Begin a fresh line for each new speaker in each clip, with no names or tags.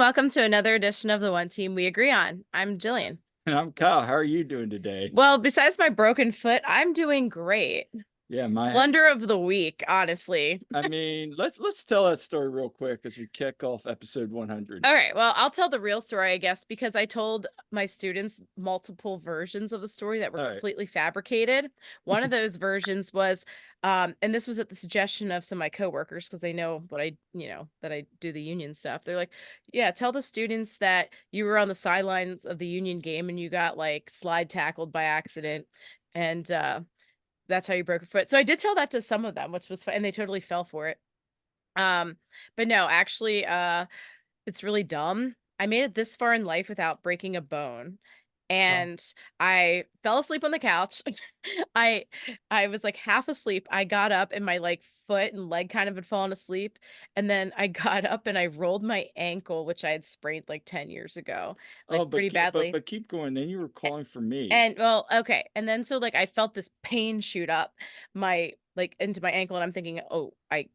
welcome to another edition of the One Team We Agree On. I'm Jillian.
And I'm Kyle. How are you doing today?
Well, besides my broken foot, I'm doing great.
Yeah,
Blunder of the week, honestly.
I mean, let's tell that story real quick as we kick off episode 100.
All right, well, I'll tell the real story, I guess, because I told my students multiple versions of the story that were completely fabricated. One of those versions was, and this was at the suggestion of some of my coworkers, because they know what that I do the union stuff. They're like, yeah, tell the students that you were on the sidelines of the union game and you got like slide tackled by accident. And that's how you broke a foot. So I did tell that to some of them, which was fun, and they totally fell for it. But no, actually, it's really dumb. I made it this far in life without breaking a bone. And I fell asleep on the couch. I was like half asleep. I got up and my like foot and leg kind of had fallen asleep. And then I got up and I rolled my ankle, which I had sprained like 10 years ago, like pretty badly.
But keep going. Then you were calling for me.
And well, okay. And then so like I felt this pain shoot up my like into my ankle, and I'm thinking, oh, I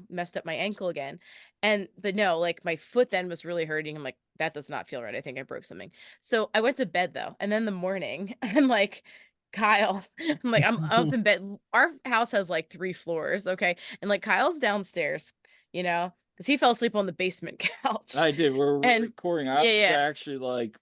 messed up my ankle again. But no, like my foot then was really hurting. I'm like, that does not feel right. I think I broke something. So I went to bed though. And then in the morning, I'm like, Kyle, I'm like, I'm up in bed. Our house has like 3 floors. Okay. And like Kyle's downstairs, because he fell asleep on the basement couch.
I did. We're recording. I was actually like,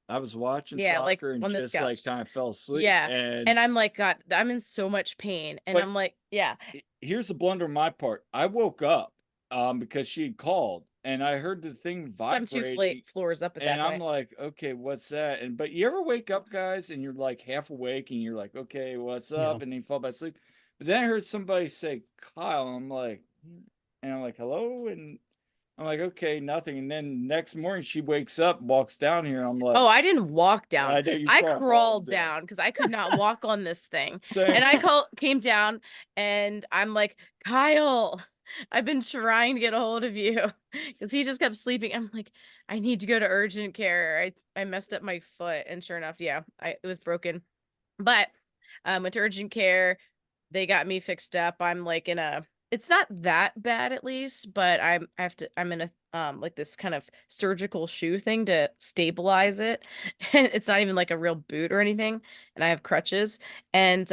I was watching soccer
like,
and just like kind of fell asleep.
Yeah. And I'm like, God, I'm in so much pain. And I'm like, yeah.
Here's the blunder on my part. I woke up because she had called and I heard the thing vibrating.
I'm 2 floors up at that point.
I'm like, okay, what's that? But you ever wake up, guys, and you're like half awake and you're like, okay, what's up? And then you fall back asleep. But then I heard somebody say Kyle, and I'm like, hello? And I'm like, okay, nothing. And then next morning she wakes up, walks down here. I'm like,
oh, I didn't walk down.
I
crawled down because I could not walk on this thing.
Same.
And I came down and I'm like, Kyle, I've been trying to get a hold of you because he just kept sleeping. I'm like, I need to go to urgent care. I messed up my foot. And sure enough, yeah, it was broken. But went to urgent care. They got me fixed up. I'm like it's not that bad at least, but I'm in a like this kind of surgical shoe thing to stabilize it. It's not even like a real boot or anything. And I have crutches. And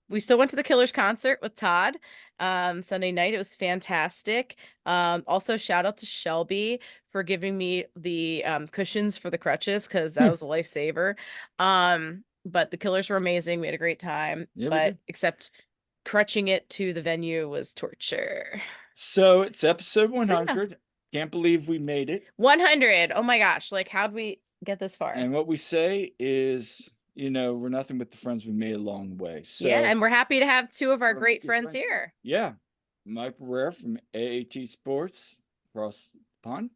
we still went to the Killers concert with Todd Sunday night. It was fantastic. Also shout out to Shelby for giving me the cushions for the crutches, because that was a lifesaver. But the Killers were amazing. We had a great time.
Yeah,
except crutching it to the venue was torture.
So it's episode 100. Can't believe we made it.
100. Oh my gosh. Like, how'd we get this far?
And what we say is, we're nothing but the friends we made along the way. So
yeah, and we're happy to have 2 of our great friends here.
Yeah. Mike Barrera from AAT Sports across the pond.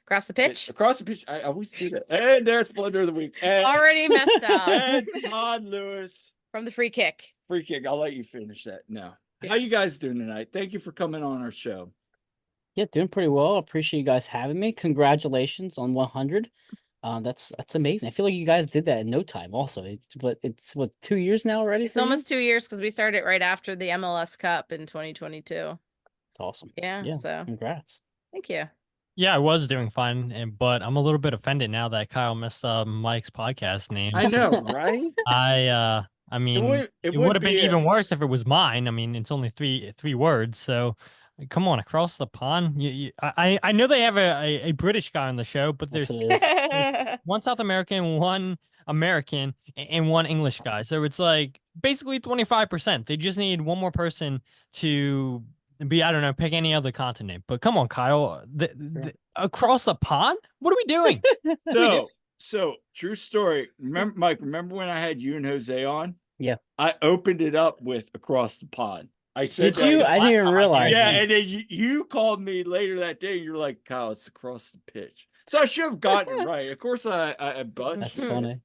Across the pitch?
Across the pitch. I always do that. And there's Blunder of the Week. And,
already messed up.
And Todd Lewis.
From the free kick.
Free kick. I'll let you finish that now.
Yes.
How you guys doing tonight? Thank you for coming on our show.
Yeah, doing pretty well. Appreciate you guys having me. Congratulations on 100. That's amazing. I feel like you guys did that in no time also. But it's what, 2 years now already?
It's almost 2 years because we started right after the MLS Cup in 2022.
It's awesome.
Yeah, so
congrats.
Thank you.
Yeah, I was doing fine, but I'm a little bit offended now that Kyle messed up Mike's podcast name.
I know, right?
I mean, it would have been even worse if it was mine. I mean, it's only three words, so come on, across the pond. I know they have a British guy on the show, but there's one South American, one American, and one English guy. So it's like basically 25%. They just need one more person to be, I don't know, pick any other continent. But come on, Kyle, across the pond? What are we doing?
So true story. Remember, Mike, when I had you and Jose on?
Yeah.
I opened it up with across the pond. I said,
did you? I didn't even realize.
Yeah, and then you called me later that day. And you're like, Kyle, it's across the pitch. So I should have gotten it right. Of course, I buzzed.
That's funny.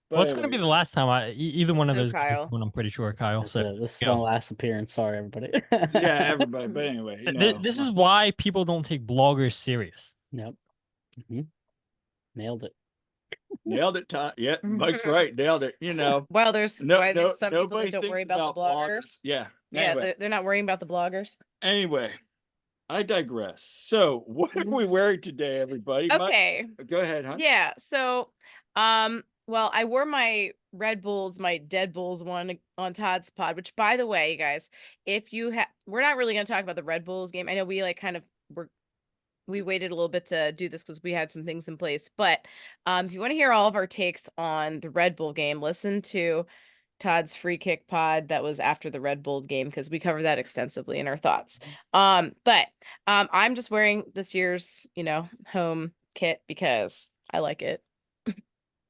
Well, it's going to be the last time either one of those.
Kyle.
When I'm pretty sure, Kyle. So
this is the last appearance. Sorry, everybody.
Yeah, everybody. But anyway,
this is why people don't take bloggers serious.
Nope. Nailed it.
Nailed it, Todd. Yeah, Mike's right. Nailed it.
Well, there's some people that don't worry about the bloggers.
Yeah.
Anyway. Yeah, they're not worrying about the bloggers.
Anyway, I digress. So, what are we wearing today, everybody?
Okay.
Go ahead, huh?
Yeah. So, well, I wore my Red Bulls, my Dead Bulls one on Todd's pod, which, by the way, you guys, if you have, we're not really going to talk about the Red Bulls game. I know we like kind of we waited a little bit to do this because we had some things in place. But if you want to hear all of our takes on the Red Bull game, listen to Todd's free kick pod that was after the Red Bull game because we covered that extensively in our thoughts. But I'm just wearing this year's, home kit because I like it.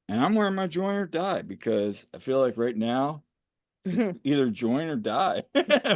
And I'm wearing my join or die because I feel like right now, either join or die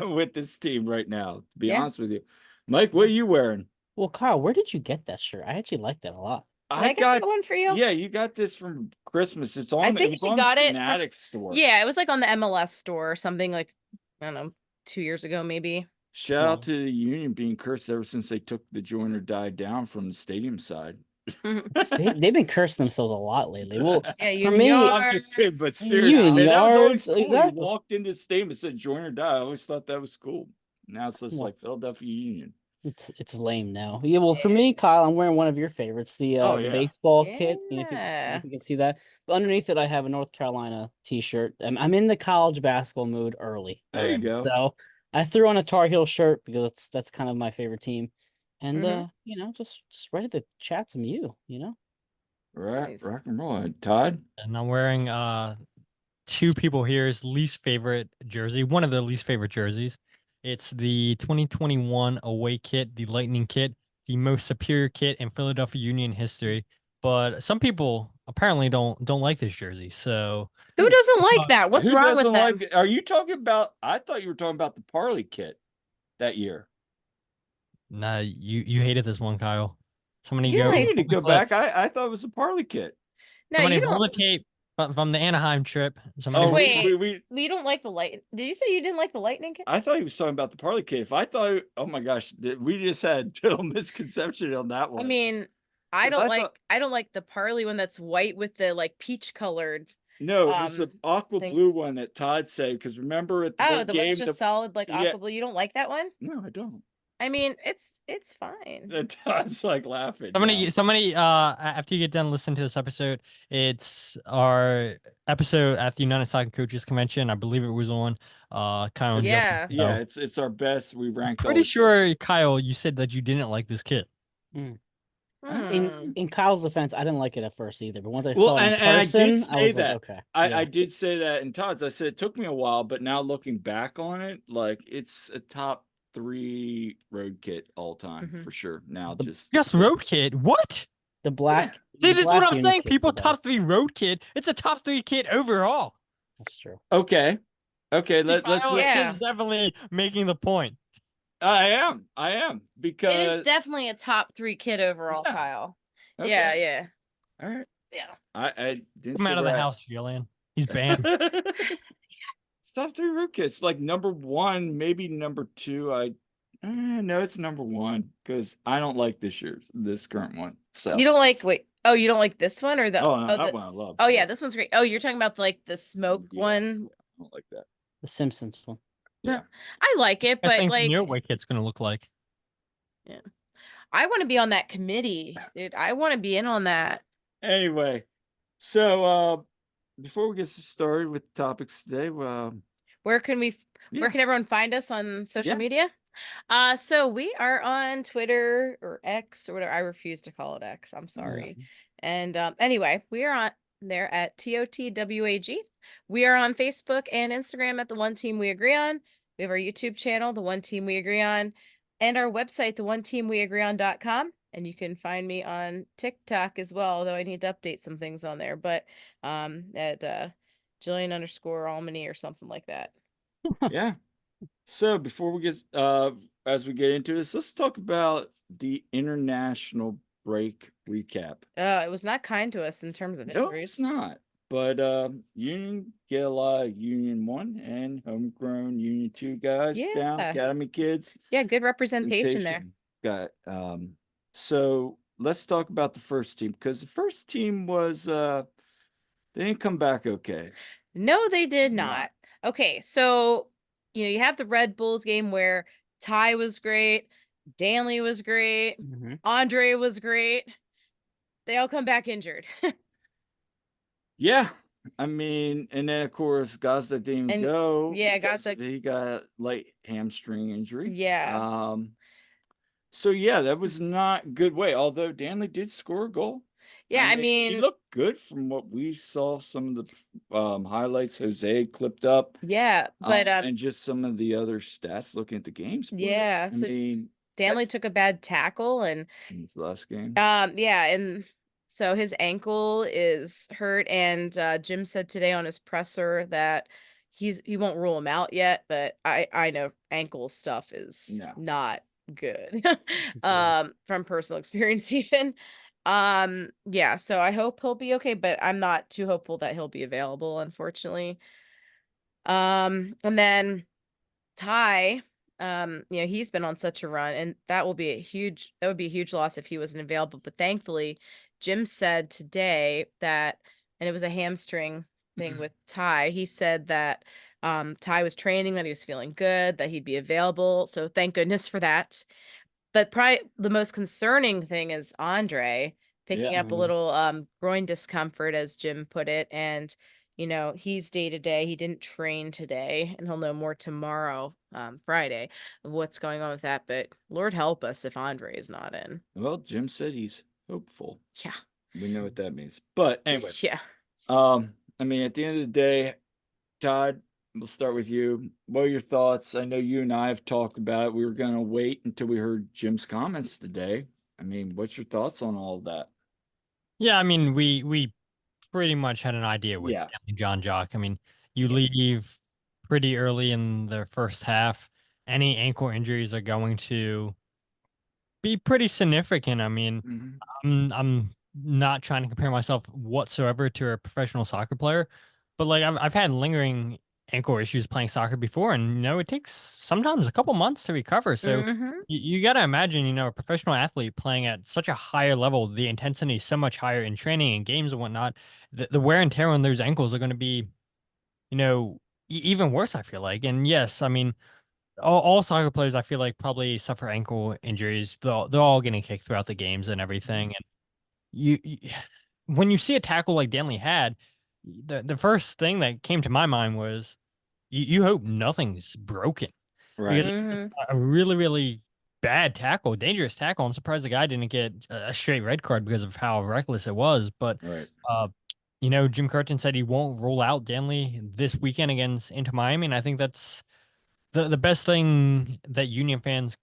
with this team right now, to be honest with you. Mike, what are you wearing?
Well, Kyle, where did you get that shirt? I actually like that a lot.
I got that one for you.
Yeah, you got this from Christmas. It's on.
It was on the
Fanatic store.
Yeah, it was like on the MLS store or something like, I don't know, 2 years ago maybe.
Shout out to the Union being cursed ever since they took the join or die down from the stadium side.
They've been cursing themselves a lot lately. Well,
yeah,
for me,
I'm just kidding, but seriously, that was always cool. Exactly. You walked into the stadium and said join or die. I always thought that was cool. Now it's just like Philadelphia Union.
It's lame now. Yeah, well, for me, Kyle, I'm wearing one of your favorites, the baseball kit. If you can see that. But underneath it, I have a North Carolina t-shirt. I'm in the college basketball mood early.
There you go.
So I threw on a Tar Heel shirt because that's kind of my favorite team. And just ready to chat some
Right, nice. Rock and roll. Todd?
And I'm wearing two people here's least favorite jersey, one of the least favorite jerseys. It's the 2021 away kit, the Lightning kit, the most superior kit in Philadelphia Union history. But some people apparently don't like this jersey. So
who doesn't like that? What's wrong with them?
Are you talking about? I thought you were talking about the Parley kit that year.
Nah, you hated this one, Kyle. Somebody
you need to go back. I thought it was a Parley kit.
No,
somebody roll the tape from the Anaheim trip.
Wait, you don't like the light? Did you say you didn't like the Lightning kit?
I thought he was talking about the Parley kit. If I thought, oh my gosh, we just had total misconception on that one.
I mean, I don't like the Parley one that's white with the like peach colored.
No, it was the aqua blue one that Todd said. Because remember at the
the one that's just solid like aqua blue. You don't like that one?
No, I don't.
I mean, it's fine.
Todd's like laughing.
Somebody, after you get done listening to this episode, it's our episode at the United Soccer Coaches Convention. I believe it was on Kyle and
yeah.
Jillian. Yeah, it's our best. We ranked.
Pretty sure, Kyle, you said that you didn't like this kit.
In Kyle's defense, I didn't like it at first either, but once I saw it in person,
I did say that.
Like, okay.
I did say that in Todd's. I said it took me a while, but now looking back on it, like it's a top 3 road kit all time for sure. Now
just road kit. What?
The black.
See, this is what I'm saying. People top 3 road kit. It's a top 3 kit overall.
That's true.
Okay. Let's
is definitely making the point.
I am because
it is definitely a top 3 kit overall, Kyle. Okay. Yeah.
All right.
Yeah.
I didn't
come out of the house, Jillian. He's banned.
Top 3 road kits, like number 1, maybe number 2. No, it's number 1 because I don't like this current one. So
you don't like you don't like this one or the
that one I love.
Oh yeah, this one's great. Oh, you're talking about like the smoke one.
I don't like that.
The Simpsons one.
Yeah, I like it, but like
your way kit's gonna look like.
Yeah, I want to be on that committee, dude. I want to be in on that.
Anyway, so before we get started with the topics today,
where can everyone find us on social media? So we are on Twitter or X or whatever. I refuse to call it X. I'm sorry. And anyway, we are on there at TOTWAG. We are on Facebook and Instagram at The One Team We Agree On. We have our YouTube channel, The One Team We Agree On, and our website, theoneteamweagreeon.com. And you can find me on TikTok as well, although I need to update some things on there. But at Jillian_Almany or something like that.
Yeah. So before we get as we get into this, let's talk about the international break recap.
It was not kind to us in terms of injuries.
No, it's not. But Union get a lot of Union 1 and homegrown Union 2 guys down, Academy kids.
Yeah, good representation there.
Got so let's talk about the first team because the first team was they didn't come back okay.
No, they did not. Okay, so you have the Red Bulls game where Ty was great. Danley was great. Andre was great. They all come back injured.
Yeah. I mean, and then of course Gazda didn't go.
Yeah, Gazda,
he got light hamstring injury.
Yeah.
So yeah, that was not good way. Although Danley did score a goal.
Yeah, I
he
mean,
looked good from what we saw. Some of the highlights Jose clipped up.
Yeah, but
and just some of the other stats looking at the games.
Yeah,
I mean,
Danley took a bad tackle and
in his last game.
Yeah, and so his ankle is hurt, and Jim said today on his presser that he won't rule him out yet, but I know ankle stuff is not good. From personal experience even. Yeah, so I hope he'll be okay, but I'm not too hopeful that he'll be available, unfortunately. And then Ty, he's been on such a run, and that would be a huge loss if he wasn't available. But thankfully, Jim said today that, and it was a hamstring thing with Ty. He said that Ty was training, that he was feeling good, that he'd be available. So thank goodness for that. But probably the most concerning thing is Andre picking up a little groin discomfort, as Jim put it, and he's day to day. He didn't train today, and he'll know more tomorrow, Friday, of what's going on with that. But Lord help us if Andre is not in.
Well, Jim said he's hopeful.
Yeah,
we know what that means. But anyway,
yeah.
I mean, at the end of the day, Todd, we'll start with you. What are your thoughts? I know you and I have talked about it. We were going to wait until we heard Jim's comments today. I mean, what's your thoughts on all of that?
Yeah, I mean, we pretty much had an idea with John Jock. I mean, you leave pretty early in the first half. Any ankle injuries are going to be pretty significant. I mean, I'm not trying to compare myself whatsoever to a professional soccer player, but like I've had lingering ankle issues playing soccer before, and it takes sometimes a couple months to recover. So you got to imagine, a professional athlete playing at such a higher level, the intensity is so much higher in training and games and whatnot. The wear and tear on those ankles are going to be, even worse, I feel like. And yes, I mean, all soccer players, I feel like, probably suffer ankle injuries. They're all getting kicked throughout the games and everything. And you when you see a tackle like Danley had, the first thing that came to my mind was you hope nothing's broken.
Right.
Because a really, really bad tackle, dangerous tackle. I'm surprised the guy didn't get a straight red card because of how reckless it was. But, Jim Curtin said he won't rule out Danley this weekend against Inter Miami. And I think that's the best thing that Union fans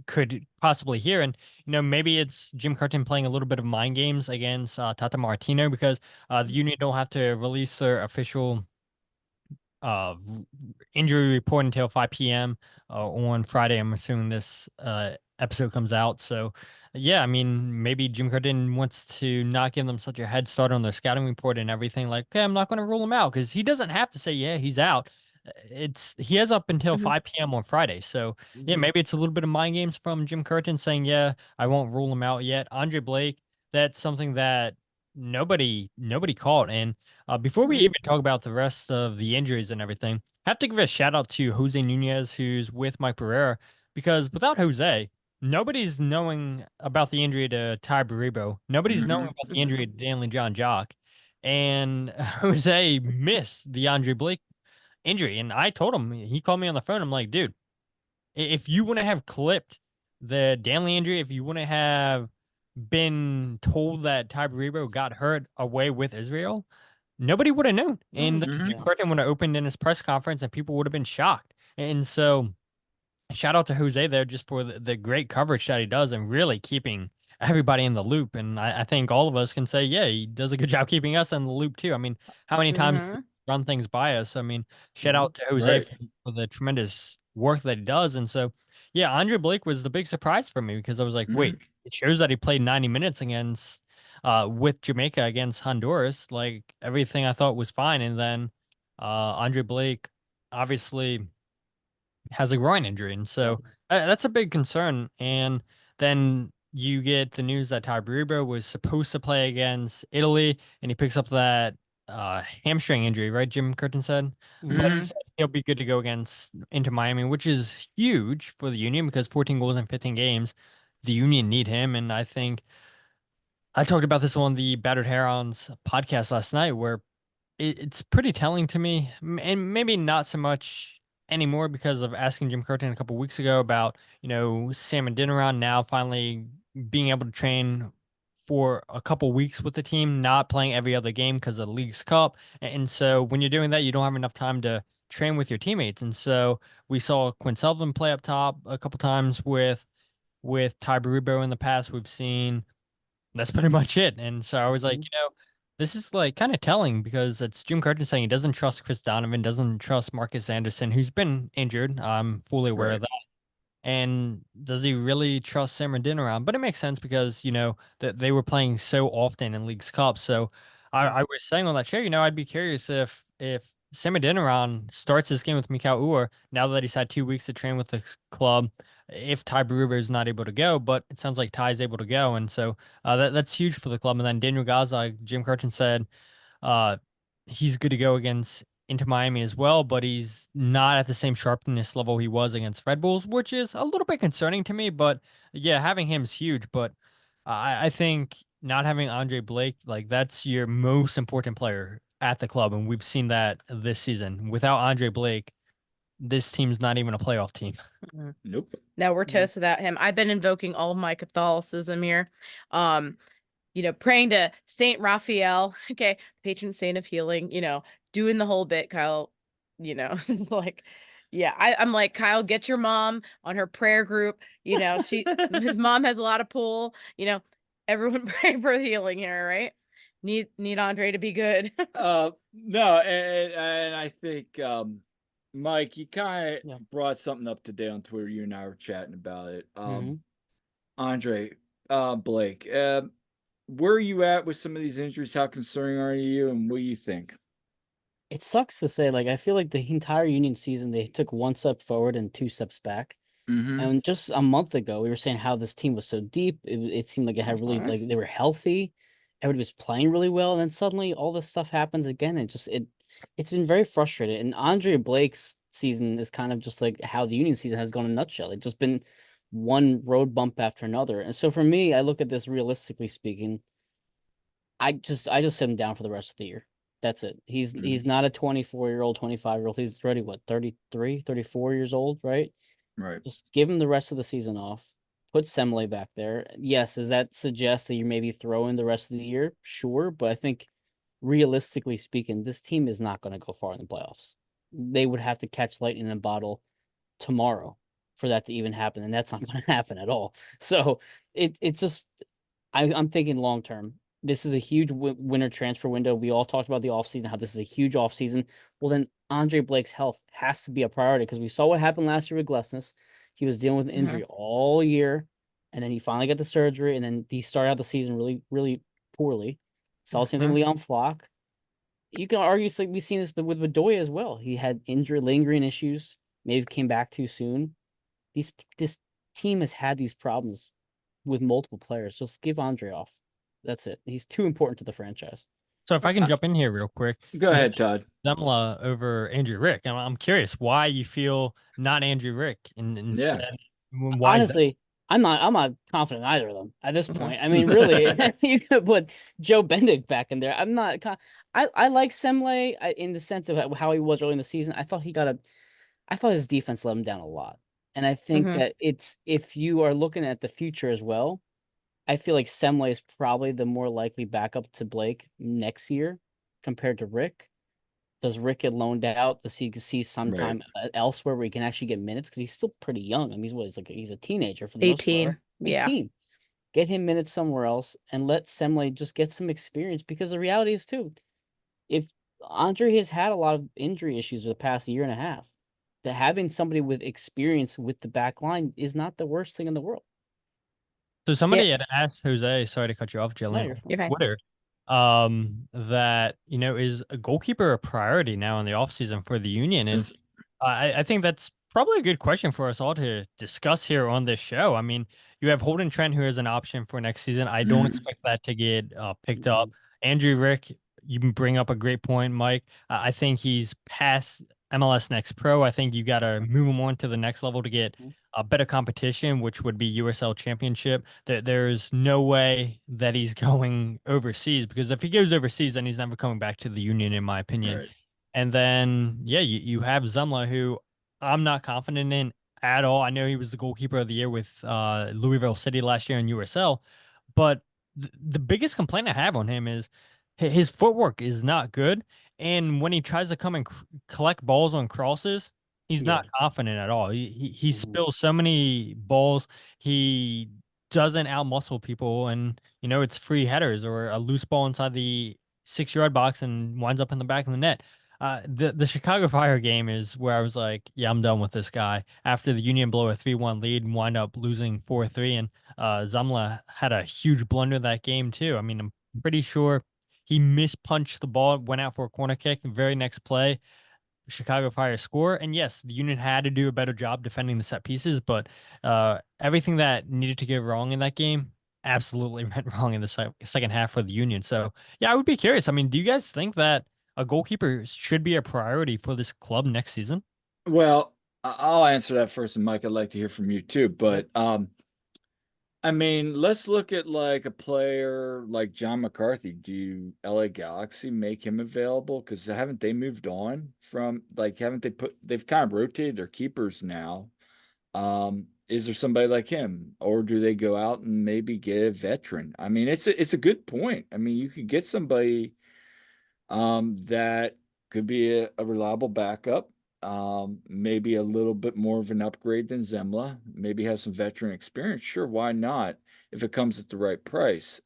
could possibly hear. And maybe it's Jim Curtin playing a little bit of mind games against Tata Martino, because the Union don't have to release their official injury report until 5 p.m. On Friday. I'm assuming this episode comes out. So yeah, I mean, maybe Jim Curtin wants to not give them such a head start on their scouting report and everything. Like, okay, I'm not going to rule him out, because he doesn't have to say, yeah, he's out. He has up until 5 p.m. on Friday. So yeah, maybe it's a little bit of mind games from Jim Curtin saying, yeah, I won't rule him out yet. Andre Blake, that's something that nobody caught. And before we even talk about the rest of the injuries and everything, I have to give a shout out to Jose Nunez, who's with Mike Barrera, because without Jose, nobody's knowing about the injury to Ty Baribo. Nobody's knowing about the injury to Danley John Jock. And Jose missed the Andre Blake injury. And I told him, he called me on the phone. I'm like, dude, if you wouldn't have clipped the Danley injury, if you wouldn't have been told that Ty Baribo got hurt away with Israel, nobody would have known. And Jim Curtin would have opened in his press conference and people would have been shocked. And so shout out to Jose there just for the great coverage that he does and really keeping everybody in the loop. And I think all of us can say, yeah, he does a good job keeping us in the loop too. I mean, how many times run things by us? I mean, shout out to Jose for the tremendous work that he does. And so, yeah, Andre Blake was the big surprise for me, because I was like, wait, it shows that he played 90 minutes against with Jamaica against Honduras. Like, everything I thought was fine. And then Andre Blake obviously has a groin injury. And so that's a big concern. And then you get the news that Ty Baribo was supposed to play against Italy, and he picks up that hamstring injury, right? Jim Curtin said, but he said he'll be good to go against Inter Miami, which is huge for the Union because 14 goals in 15 games, the Union need him, and I think I talked about this on the Battered Herons podcast last night, where it's pretty telling to me, and maybe not so much anymore because of asking Jim Curtin a couple weeks ago about, Sam and Dinneron now finally being able to train for a couple weeks with the team, not playing every other game because of the League's Cup. And so when you're doing that, you don't have enough time to train with your teammates. And so we saw Quinn Sullivan play up top a couple times with Ty Barubo in the past. We've seen that's pretty much it. And so I was like, this is like kind of telling because it's Jim Curtin saying he doesn't trust Chris Donovan, doesn't trust Marcus Anderson, who's been injured. I'm fully aware of that. And does he really trust Sam Dinneron? But it makes sense because, that they were playing so often in League's Cup. So I was saying on that show, I'd be curious if Sam Dinneron starts this game with Mikal Ur, now that he's had 2 weeks to train with the club, if Ty Berube is not able to go, but it sounds like Ty's able to go. And so that's huge for the club. And then Daniel Gaza, like Jim Curtin said, uh, he's good to go against Inter Miami as well, but he's not at the same sharpness level he was against Red Bulls, which is a little bit concerning to me. But yeah, having him is huge. But I think not having Andre Blake, like that's your most important player at the club, and we've seen that this season. Without Andre Blake, this team's not even a playoff team.
Nope.
No, we're toast without him. I've been invoking all of my Catholicism here. Praying to Saint Raphael, okay, patron saint of healing, doing the whole bit, Kyle, like, yeah, I'm like, Kyle, get your mom on her prayer group. His mom has a lot of pull, everyone pray for healing here, right? Need Andre to be good.
No, and I think, Mike, you kind of brought something up today on Twitter. You and I were chatting about it. Andre, Blake, where are you at with some of these injuries? How concerning are you, and what do you think?
It sucks to say, I feel like the entire Union season, they took 1 step forward and 2 steps back. And just a month ago, we were saying how this team was so deep. It seemed like it had really, they were healthy. Everybody was playing really well. And then suddenly all this stuff happens again. It's been very frustrating. And Andre Blake's season is kind of just like how the Union season has gone in a nutshell. It's just been one road bump after another. And so for me, I look at this realistically speaking. I just set him down for the rest of the year. That's it. He's not a 24-year-old, 25-year-old. He's already, 33, 34 years old, right?
Right.
Just give him the rest of the season off. Put Semele back there. Yes, does that suggest that you maybe throw in the rest of the year? Sure, but I think realistically speaking, this team is not going to go far in the playoffs. They would have to catch lightning in a bottle tomorrow for that to even happen, and that's not going to happen at all. So it's just I'm thinking long term. This is a huge winter transfer window. We all talked about the offseason, how this is a huge offseason. Well, then Andre Blake's health has to be a priority because we saw what happened last year with Glesnes. He was dealing with an injury all year, and then he finally got the surgery, and then he started out the season really, really poorly. Saw the same thing with Leon Flock. You can argue we've seen this with Bedoya as well. He had injury, lingering issues, maybe came back too soon. This team has had these problems with multiple players. Just give Andre off. That's it. He's too important to the franchise.
So if I can jump in here real quick.
Go ahead, Todd.
Zemla over Andrew Rick. I'm curious why you feel not Andrew Rick instead.
Why honestly, I'm not confident in either of them at this point. I mean, really, you could put Joe Bendick back in there. I'm not. I like Semele in the sense of how he was early in the season. I thought his defense let him down a lot, and I think that if you are looking at the future as well, I feel like Semele is probably the more likely backup to Blake next year compared to Rick. Does Rick get loaned out? Does he see sometime elsewhere where he can actually get minutes? Because he's still pretty young. I mean, he's a teenager for the
18.
Most part. 18. Get him minutes somewhere else and let Semele just get some experience. Because the reality is too, if Andre has had a lot of injury issues for the past year and a half, that having somebody with experience with the back line is not the worst thing in the world.
So somebody had asked Jose, sorry to cut you off, Jillian,
on Twitter,
that, is a goalkeeper a priority now in the offseason for the Union? And I think that's probably a good question for us all to discuss here on this show. I mean, you have Holden Trent, who is an option for next season. I don't expect that to get picked up. Andrew Rick, you bring up a great point, Mike. I think he's past MLS Next Pro. I think you got to move him on to the next level to get a better competition, which would be USL Championship. There's no way that he's going overseas, because if he goes overseas, then he's never coming back to the Union, in my opinion.
Right.
And then, yeah, you have Zemla, who I'm not confident in at all. I know he was the goalkeeper of the year with Louisville City last year in USL, but the biggest complaint I have on him is his footwork is not good. And when he tries to come and collect balls on crosses, he's not confident at all. He spills so many balls. He doesn't outmuscle people, and it's free headers or a loose ball inside the 6-yard box and winds up in the back of the net. The Chicago Fire game is where I was like, yeah, I'm done with this guy. After the Union blow a 3-1 lead and wind up losing 4-3, and Zamla had a huge blunder that game too. I mean, I'm pretty sure he mispunched the ball, went out for a corner kick. The very next play, Chicago Fire score. And yes, the Union had to do a better job defending the set pieces, but everything that needed to go wrong in that game absolutely went wrong in the second half for the Union. So yeah, I would be curious. I mean, do you guys think that a goalkeeper should be a priority for this club next season?
Well, I'll answer that first, and Mike, I'd like to hear from you too. But I mean, let's look at like a player like John McCarthy. Do LA Galaxy make him available? Because haven't they moved on from, like, they've kind of rotated their keepers now. Is there somebody like him, or do they go out and maybe get a veteran? I mean, it's a good point. I mean, you could get somebody that could be a reliable backup. Maybe a little bit more of an upgrade than Zemla, maybe have some veteran experience. Sure, why not, if it comes at the right price?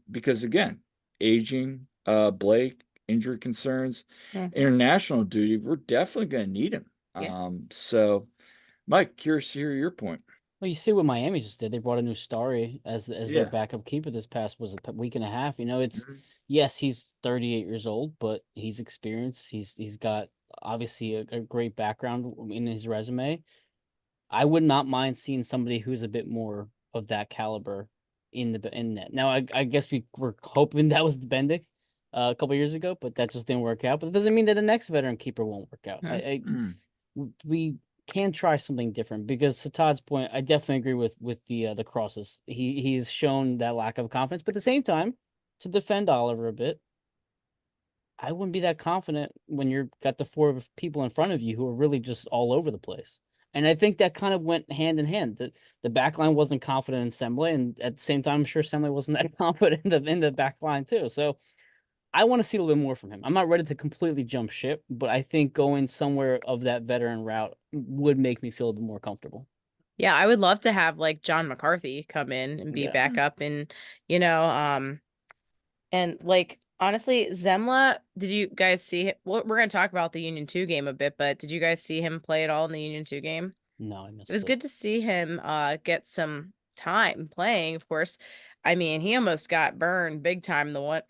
Because again, aging, Blake, injury concerns, international duty, we're definitely going to need him. So Mike, curious to hear your point.
Well, you see what Miami just did. They brought a new Starry as their backup keeper this past a week and a half. It's yes, he's 38 years old, but he's experienced. He's got obviously a great background in his resume. I would not mind seeing somebody who's a bit more of that caliber in that. Now, I guess we were hoping that was the Bendick a couple years ago, but that just didn't work out. But it doesn't mean that the next veteran keeper won't work out. We can try something different, because to Todd's point, I definitely agree with the crosses. He's shown that lack of confidence, but at the same time, to defend Oliver a bit, I wouldn't be that confident when you've got the 4 people in front of you who are really just all over the place. And I think that kind of went hand in hand. The back line wasn't confident in Semble, and at the same time, I'm sure Semble wasn't that confident in the back line too. So I want to see a little bit more from him. I'm not ready to completely jump ship, but I think going somewhere of that veteran route would make me feel a bit more comfortable.
Yeah, I would love to have like John McCarthy come in and be back up, and and like, honestly, Zemla, did you guys see him? We're going to talk about the Union 2 game a bit, but did you guys see him play at all in the Union 2 game?
No, I missed
it. Was good to see him get some time playing, of course. I mean, he almost got burned big time the one.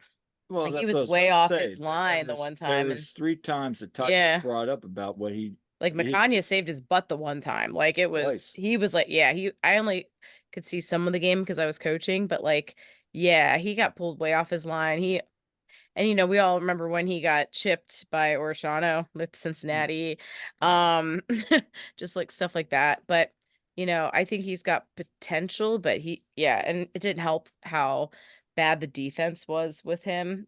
Well, like, he was way off his line the one time.
There was 3 times that Todd brought up about what he...
Like, Macania saved his butt the one time. Like, it was... He was like, I only could see some of the game because I was coaching, but like, he got pulled way off his line. And we all remember when he got chipped by Orshano with Cincinnati. Just like stuff like that. But, I think he's got potential, but and it didn't help how bad the defense was with him.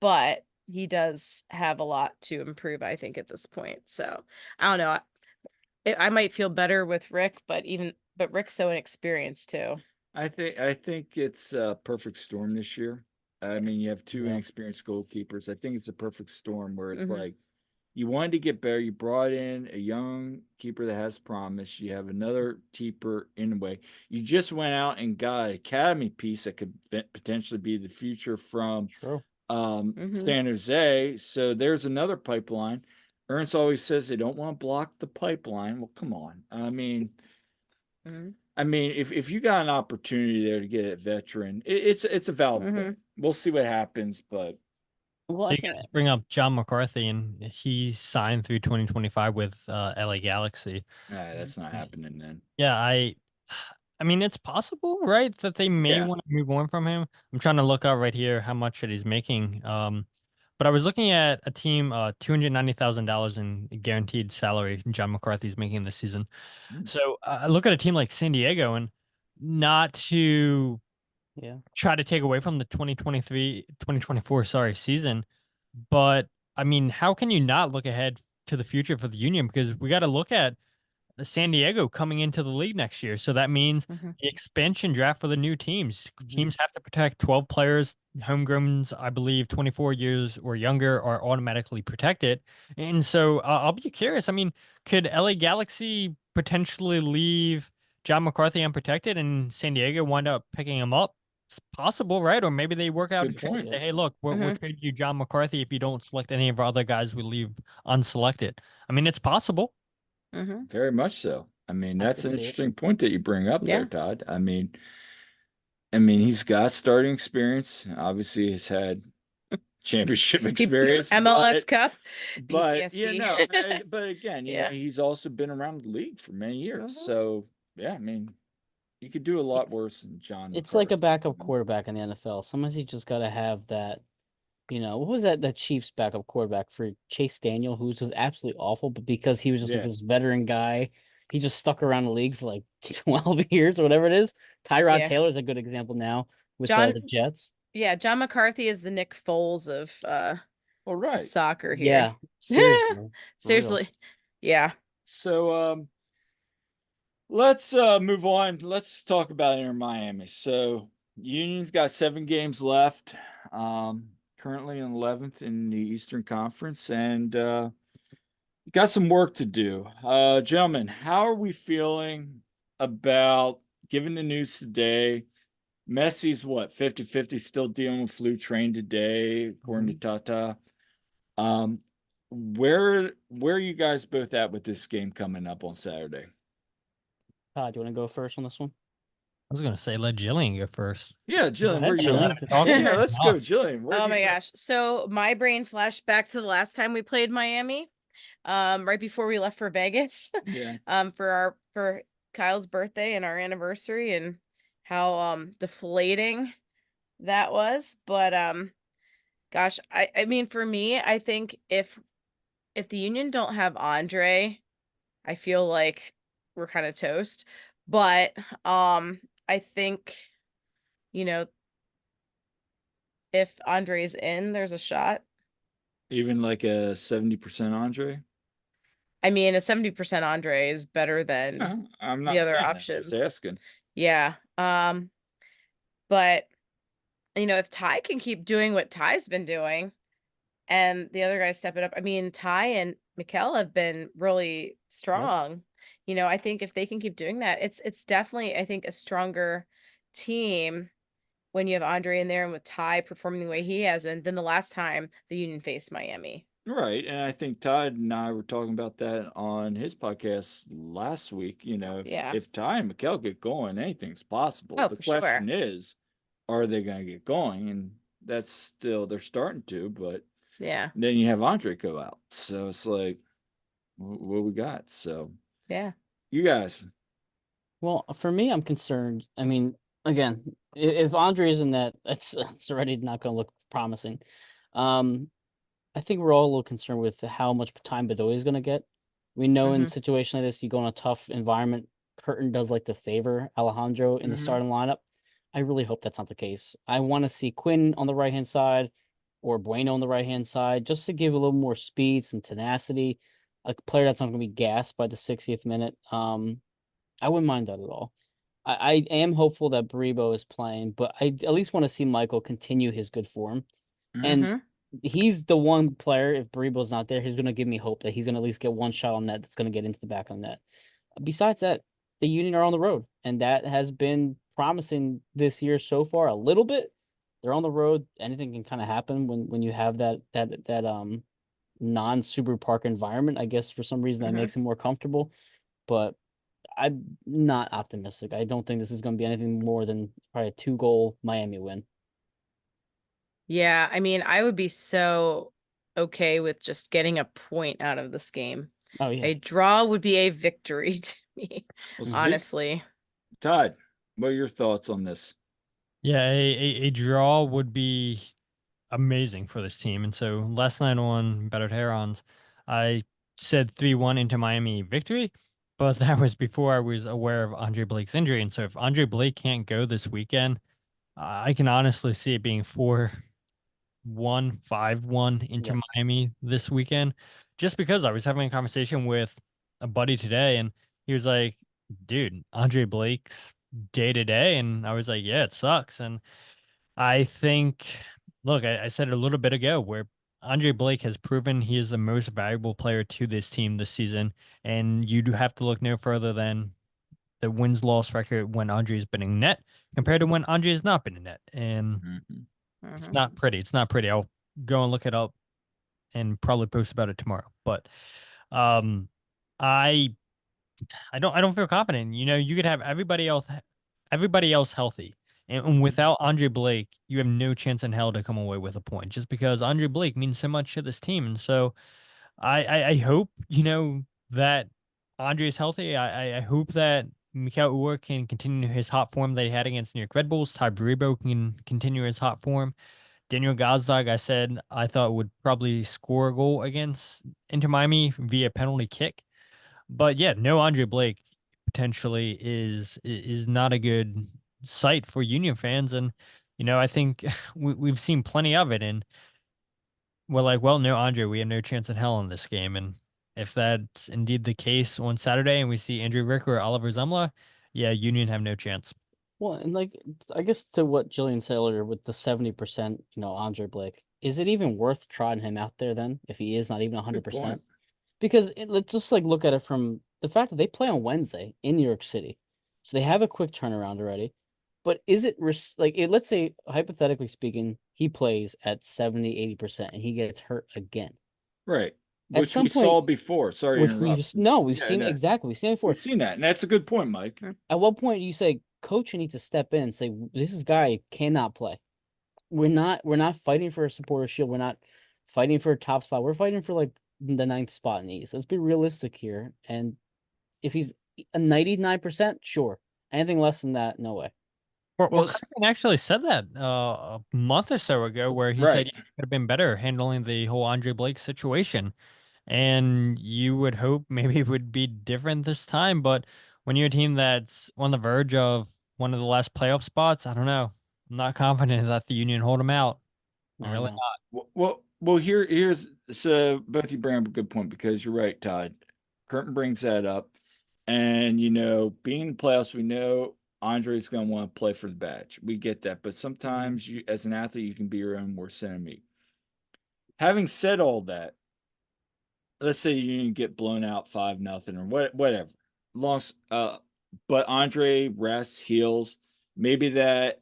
But he does have a lot to improve, I think, at this point. So, I don't know. I might feel better with Rick, but Rick's so inexperienced too.
I think it's a perfect storm this year. I mean, you have 2 inexperienced goalkeepers. I think it's a perfect storm where it's like, you wanted to get better. You brought in a young keeper that has promise. You have another keeper in the way. You just went out and got an academy piece that could potentially be the future from San Jose. So there's another pipeline. Ernst always says they don't want to block the pipeline. Well, come on. I mean, if you got an opportunity there to get a veteran, it's a valid point. We'll see what happens, but
so you guys bring up John McCarthy, and he signed through 2025 with LA Galaxy.
That's not happening then.
Yeah, I mean, it's possible, right, that they may want to move on from him. I'm trying to look out right here how much that he's making. But I was looking at a team, $290,000 in guaranteed salary John McCarthy's making this season. So I look at a team like San Diego, and not to try to take away from the 2024 season, but I mean, how can you not look ahead to the future for the Union? Because we got to look at San Diego coming into the league next year. So that means the expansion draft for the new teams. Teams have to protect 12 players. Homegrowns, I believe, 24 years or younger are automatically protected. And so I'll be curious. I mean, could LA Galaxy potentially leave John McCarthy unprotected and San Diego wind up picking him up? It's possible, right? Or maybe they work out and say, hey, look, we'll trade you John McCarthy if you don't select any of our other guys we leave unselected. I mean, it's possible.
Very much so. I mean, that's an interesting point that you bring up there, Todd. I mean, he's got starting experience. Obviously, he's had championship experience,
MLS Cup,
but but again, you know, he's also been around the league for many years. So yeah, I mean, you could do a lot worse than John.
It's like a backup quarterback in the NFL. Sometimes you just got to have that. You know, what was that Chiefs backup quarterback for Chase Daniel, who was just absolutely awful, but because he was just like this veteran guy, he just stuck around the league for like 12 years or whatever it is. Tyrod Taylor's a good example now with the Jets.
Yeah, John McCarthy is the Nick Foles of soccer here.
Yeah, seriously.
Seriously. Yeah.
So let's move on. Let's talk about Inter Miami. So Union's got 7 games left. Currently in 11th in the Eastern Conference, and got some work to do. Gentlemen, how are we feeling about, given the news today, Messi's 50-50, still dealing with flu, train today, according to Tata. Where are you guys both at with this game coming up on Saturday?
Todd, do you want to go first on this one?
I was going to say, let Jillian go first.
Yeah, Jillian, where are you at? Yeah, let's go, Jillian.
Oh my gosh. So my brain flashed back to the last time we played Miami, right before we left for Vegas.
Yeah.
For Kyle's birthday and our anniversary, and how deflating that was. But gosh, I mean, for me, I think if the Union don't have Andre, I feel like we're kind of toast. But I think, you know, if Andre's in, there's a shot.
Even like a 70% Andre?
I mean, a 70% Andre is better than
I'm not
the other options.
Just asking.
Yeah. But, you know, if Ty can keep doing what Ty's been doing and the other guys step it up. I mean, Ty and Mikkel have been really strong. Yep. You know, I think if they can keep doing that, it's definitely, I think, a stronger team when you have Andre in there and with Ty performing the way he has been than the last time the Union faced Miami.
Right. And I think Todd and I were talking about that on his podcast last week. You know, if Ty and Mikkel get going, anything's possible.
Oh,
the question is, are they going to get going? And that's still, they're starting to, but then you have Andre go out. So it's like, what we got? So you guys.
Well, for me, I'm concerned. I mean, again, if Andre is in that, it's already not going to look promising. I think we're all a little concerned with how much time Bedoya is going to get. We know in a situation like this, if you go in a tough environment, Curtin does like to favor Alejandro in the starting lineup. I really hope that's not the case. I want to see Quinn on the right-hand side or Bueno on the right-hand side, just to give a little more speed, some tenacity, a player that's not going to be gassed by the 60th minute. I wouldn't mind that at all. I am hopeful that Baribo is playing, but I at least want to see Michael continue his good form. And he's the one player, if Baribo's not there, he's going to give me hope that he's going to at least get one shot on net that's going to get into the back of the net. Besides that, the Union are on the road, and that has been promising this year so far a little bit. They're on the road. Anything can kind of happen when you have that non-Subaru Park environment. I guess for some reason that makes it more comfortable, but I'm not optimistic. I don't think this is going to be anything more than probably a 2-goal Miami win.
Yeah, I mean, I would be so okay with just getting a point out of this game.
Oh, yeah.
A draw would be a victory to me, honestly.
Todd, what are your thoughts on this?
Yeah, a draw would be amazing for this team. And so last night on Battered Herons, I said 3-1 into Miami victory, but that was before I was aware of Andre Blake's injury. And so if Andre Blake can't go this weekend, I can honestly see it being 4-1, 5-1 into Miami this weekend, just because I was having a conversation with a buddy today and he was like, dude, Andre Blake's day to day. And I was like, yeah, it sucks. And I think, look, I said it a little bit ago where Andre Blake has proven he is the most valuable player to this team this season. And you do have to look no further than the wins loss record when Andre's been in net compared to when Andre has not been in net. And it's not pretty. It's not pretty. I'll go and look it up and probably post about it tomorrow. But I don't feel confident. You know, you could have everybody else healthy. And without Andre Blake, you have no chance in hell to come away with a point just because Andre Blake means so much to this team. And so I hope, you know, that Andre is healthy. I hope that Mikhail Uhre can continue his hot form that he had against New York Red Bulls. Ty Baribo can continue his hot form. Daniel Gazdag, I said, I thought would probably score a goal against Inter Miami via penalty kick. But yeah, no Andre Blake potentially is not a good sight for Union fans. And, you know, I think we've seen plenty of it. And we're like, well, no Andre, we have no chance in hell in this game. And if that's indeed the case on Saturday and we see Andrew Ricker or Oliver Zumla, yeah, Union have no chance.
Well, and like, I guess to what Jillian said earlier with the 70%, you know, Andre Blake, is it even worth trotting him out there then if he is not even 100%? Because let's just like look at it from the fact that they play on Wednesday in New York City, so they have a quick turnaround already. But is it like let's say hypothetically speaking, he plays at 70-80% and he gets hurt again,
right? Which we saw before. Sorry,
which we've seen exactly. We've seen it before.
We've seen that, and that's a good point, Mike.
At what point do you say coach needs to step in and say this guy cannot play? We're not fighting for a supporter shield. We're not fighting for a top spot. We're fighting for like the 9th spot in the East. Let's be realistic here. And if he's a 99%, sure. Anything less than that, no way.
Well, Kraken actually said that a month or so ago, where he said he could have been better handling the whole Andre Blake situation. And you would hope maybe it would be different this time. But when you're a team that's on the verge of one of the last playoff spots, I don't know. I'm not confident that the Union hold them out. I'm really not.
Well, here's so both you bring up a good point because you're right, Todd. Curtin brings that up. And, you know, being in the playoffs, we know Andre's going to want to play for the badge. We get that. But sometimes, you, as an athlete, you can be your own worst enemy. Having said all that, let's say you get blown out 5-0 or whatever. But Andre rests, heals. Maybe that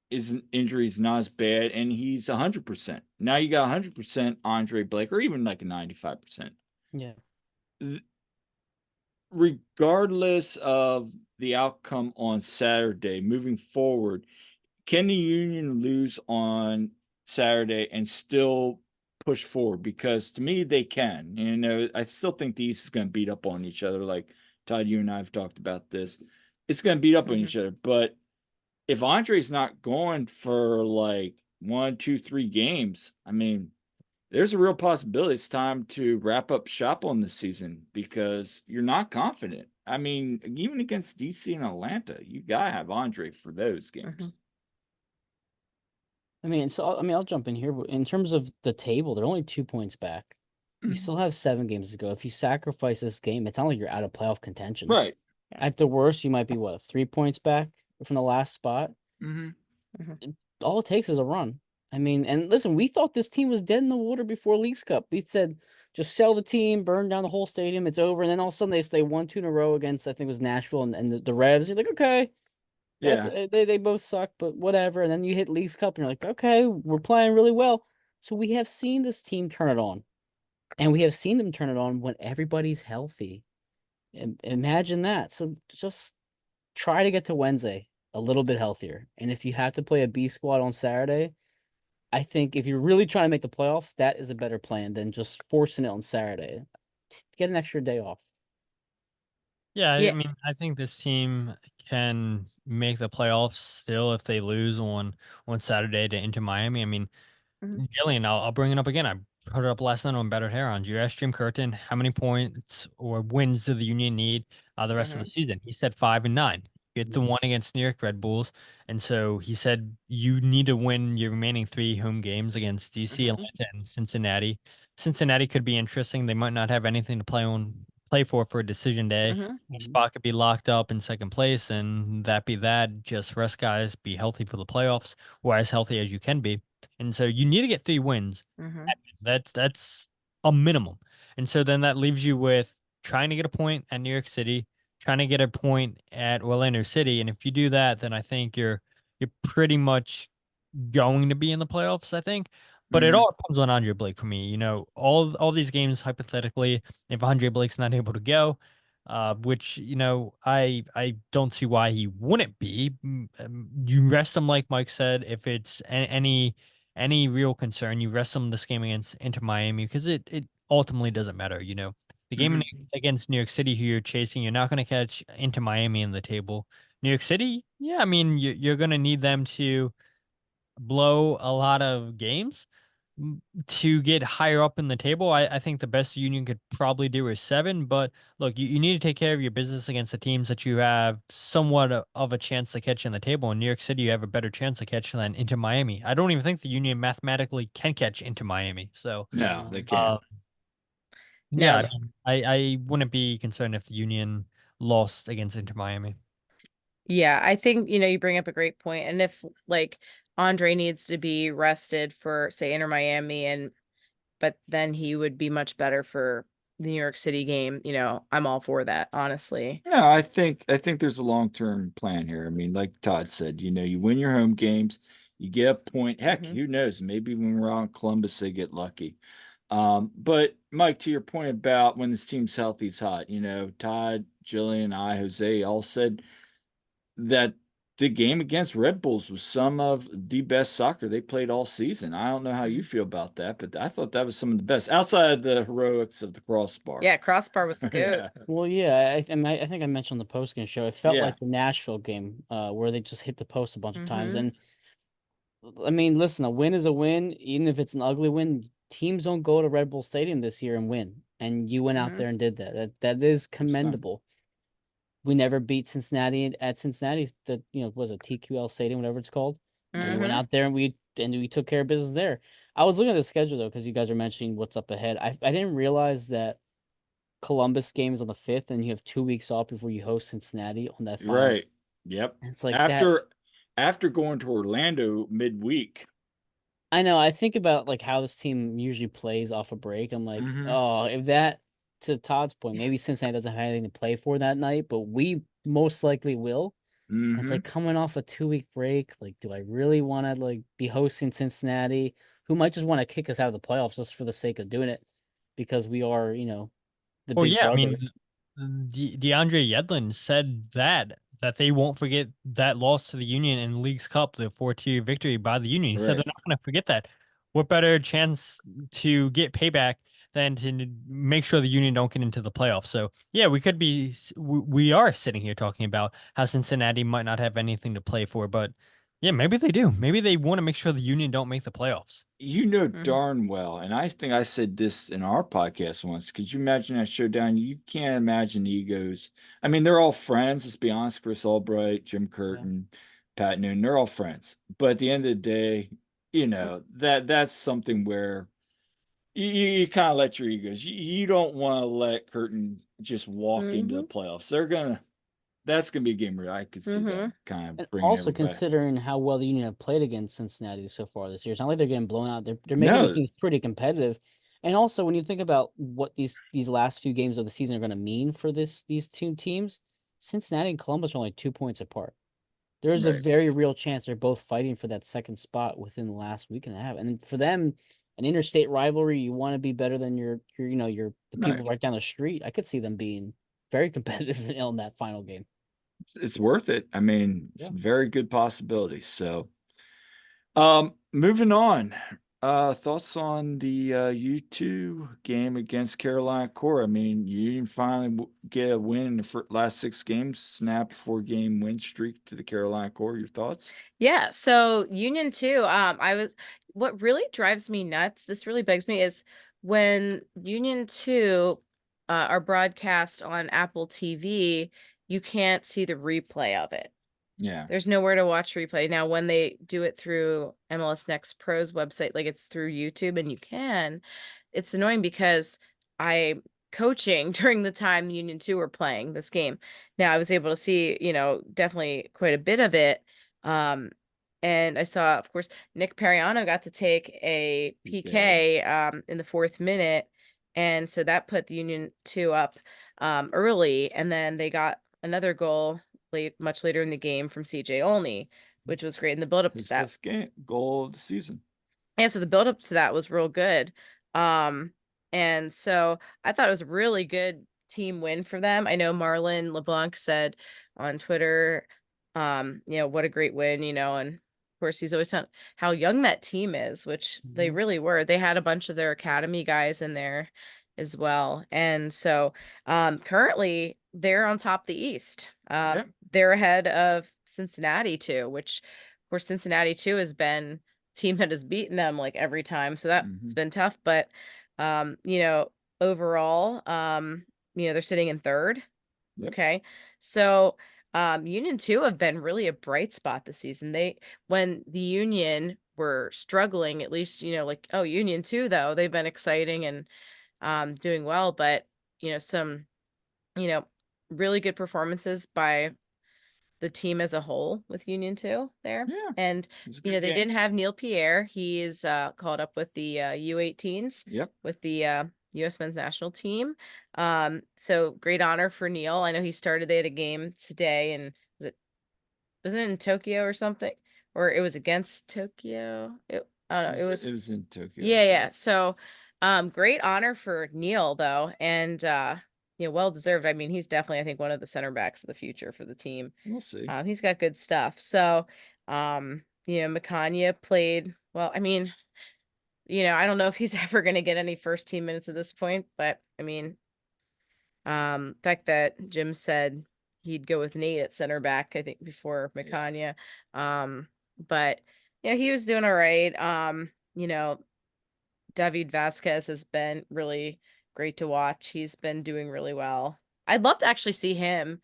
injury is not as bad, and he's 100%. Now you got 100% Andre Blake, or even like a 95%.
Yeah.
Regardless of the outcome on Saturday, moving forward, can the Union lose on Saturday and still push forward? Because to me, they can. You know, I still think the East is going to beat up on each other. Like Todd, you and I have talked about this. It's going to beat up on each other. But if Andre's not going for like 1, 2, 3 games, I mean, there's a real possibility it's time to wrap up shop on this season because you're not confident. I mean, even against DC and Atlanta, you gotta have Andre for those games.
I mean, I'll jump in here. In terms of the table, they're only 2 points back. You still have 7 games to go. If you sacrifice this game, it's not like you're out of playoff contention.
Right.
At the worst, you might be 3 points back from the last spot. All it takes is a run. I mean, and listen, we thought this team was dead in the water before Leagues Cup. We said, just sell the team, burn down the whole stadium, it's over. And then all of a sudden they stay 1-2 in a row against, I think it was Nashville and the Revs. You're like, okay, they both suck, but whatever. And then you hit Leagues Cup and you're like, okay, we're playing really well. So we have seen this team turn it on. And we have seen them turn it on when everybody's healthy. Imagine that. So just try to get to Wednesday a little bit healthier. And if you have to play a B squad on Saturday, I think if you're really trying to make the playoffs, that is a better plan than just forcing it on Saturday. Get an extra day off.
Yeah, I mean, I think this team can make the playoffs still if they lose on Saturday to Inter Miami. I mean, Jillian, I'll bring it up again. I put it up last night on Better Hair on. You asked Jim Curtin how many points or wins do the Union need the rest of the season. He said 5 and 9. Get the one against New York Red Bulls, and so he said you need to win your remaining 3 home games against DC, Atlanta, and Cincinnati. Cincinnati could be interesting. They might not have anything to play for a decision day. Your spot could be locked up in second place, and that be that. Just rest guys, be healthy for the playoffs, or as healthy as you can be. And so you need to get 3 wins. That's a minimum. And so then that leaves you with trying to get a point at New York City, trying to get a point at Orlando City. And if you do that, then I think you're pretty much going to be in the playoffs, I think. But it all depends on Andre Blake for me. You know, all these games hypothetically, if Andre Blake's not able to go, which you know I don't see why he wouldn't be. You rest him like Mike said. If it's any real concern, you rest him this game against Inter Miami because it ultimately doesn't matter. You know, the game against New York City, who you're chasing, you're not going to catch Inter Miami in the table. New York City, yeah, I mean you're going to need them to blow a lot of games to get higher up in the table. I think the best Union could probably do is 7. But look, you need to take care of your business against the teams that you have somewhat of a chance to catch in the table. In New York City, you have a better chance to catch than Inter Miami. I don't even think the Union mathematically can catch Inter Miami. So
no, they can't.
Yeah, I wouldn't be concerned if the Union lost against Inter Miami.
Yeah, I think, you bring up a great point. And if like Andre needs to be rested for, say, Inter Miami, but then he would be much better for the New York City game, I'm all for that, honestly.
No, I think there's a long-term plan here. I mean, like Todd said, you win your home games, you get a point. Heck, who knows? Maybe when we're on Columbus, they get lucky. But Mike, to your point about when this team's healthy, it's hot. Todd, Jillian, Jose all said that the game against Red Bulls was some of the best soccer they played all season. I don't know how you feel about that, but I thought that was some of the best outside of the heroics of the crossbar.
Yeah, crossbar was the good.
Well, yeah, I think I mentioned on the postgame show. It felt like the Nashville game, where they just hit the post a bunch of times. And I mean, listen, a win is a win, even if it's an ugly win. Teams don't go to Red Bull Stadium this year and win, and you went out there and did that. That is commendable. We never beat Cincinnati at Cincinnati's was it TQL Stadium, whatever it's called. We went out there and we took care of business there. I was looking at the schedule though, because you guys are mentioning what's up ahead. I didn't realize that Columbus game is on the 5th, and you have 2 weeks off before you host Cincinnati on that final.
Right. Yep.
It's like
after going to Orlando midweek.
I know. I think about like how this team usually plays off a break. I'm like, oh, if that, to Todd's point, maybe Cincinnati doesn't have anything to play for that night, but we most likely will. It's like coming off a 2-week break. Like, do I really want to like be hosting Cincinnati, who might just want to kick us out of the playoffs just for the sake of doing it, because we are, the big brother.
I mean, DeAndre Yedlin said that they won't forget that loss to the Union in League's Cup, the 4-2 victory by the Union. He said they're not going to forget that. What better chance to get payback than to make sure the Union don't get into the playoffs? So yeah, we are sitting here talking about how Cincinnati might not have anything to play for, but yeah, maybe they do. Maybe they want to make sure the Union don't make the playoffs.
Darn well, and I think I said this in our podcast once. Could you imagine that showdown? You can't imagine egos. I mean, they're all friends. Let's be honest. Chris Albright, Jim Curtin, Pat Noonan, they're all friends. But at the end of the day, that's something where you kind of let your egos. You don't want to let Curtin just walk into the playoffs. That's going to be a game where I could see that kind of bringing
also considering how well the Union have played against Cincinnati so far this year. It's not like they're getting blown out. They're making these things pretty competitive. And also, when you think about what these last few games of the season are going to mean for these two teams, Cincinnati and Columbus are only 2 points apart. There's a very real chance they're both fighting for that second spot within the last week and a half. And for them, an interstate rivalry, you want to be better than the people right down the street. I could see them being very competitive in that final game.
It's worth it. I mean, it's a very good possibility. So, moving on. Thoughts on the U2 game against Carolina Core? I mean, you didn't finally get a win in the last 6 games, snapped 4-game win streak to the Carolina Core. Your thoughts?
Yeah. So Union too. what really drives me nuts, this really bugs me, is when Union 2 are broadcast on Apple TV, you can't see the replay of it.
Yeah.
There's nowhere to watch replay. Now, when they do it through MLS Next Pro's website, like it's through YouTube and you can, it's annoying because I'm coaching during the time Union 2 were playing this game. Now, I was able to see, definitely quite a bit of it. And I saw, of course, Nick Periano got to take a PK in the 4th minute. And so that put the Union 2 up early. And then they got another goal much later in the game from CJ Olney, which was great in the build-up to that.
His 5th goal of the season.
Yeah, so the build-up to that was real good. And so I thought it was a really good team win for them. I know Marlon LeBlanc said on Twitter, what a great win, and of course he's always talking how young that team is, which they really were. They had a bunch of their academy guys in there as well. And so currently they're on top of the East. They're ahead of Cincinnati too, which of course Cincinnati too has been team that has beaten them like every time. So that's been tough. But overall, they're sitting in 3rd.
Yep.
Okay. So Union 2 have been really a bright spot this season. When the Union were struggling, at least, Union 2 though, they've been exciting and doing well, but some, really good performances by the team as a whole with Union 2 there.
Yeah.
And, they didn't have Neil Pierre. He's called up with the U18s.
Yep.
With the U.S. men's national team. So great honor for Neil. I know he started, they had a game today, and wasn't it in Tokyo or something? Or it was against Tokyo? I don't know.
It was in Tokyo.
Yeah. So great honor for Neil, though. And well deserved. I mean, he's definitely, I think, one of the center backs of the future for the team.
We'll see.
He's got good stuff. So, Makanya played well. I mean, I don't know if he's ever going to get any first team minutes at this point, but I mean, the fact that Jim said he'd go with Nate at center back, I think, before Makanya. But he was doing all right. David Vasquez has been really great to watch. He's been doing really well. I'd love to actually see him,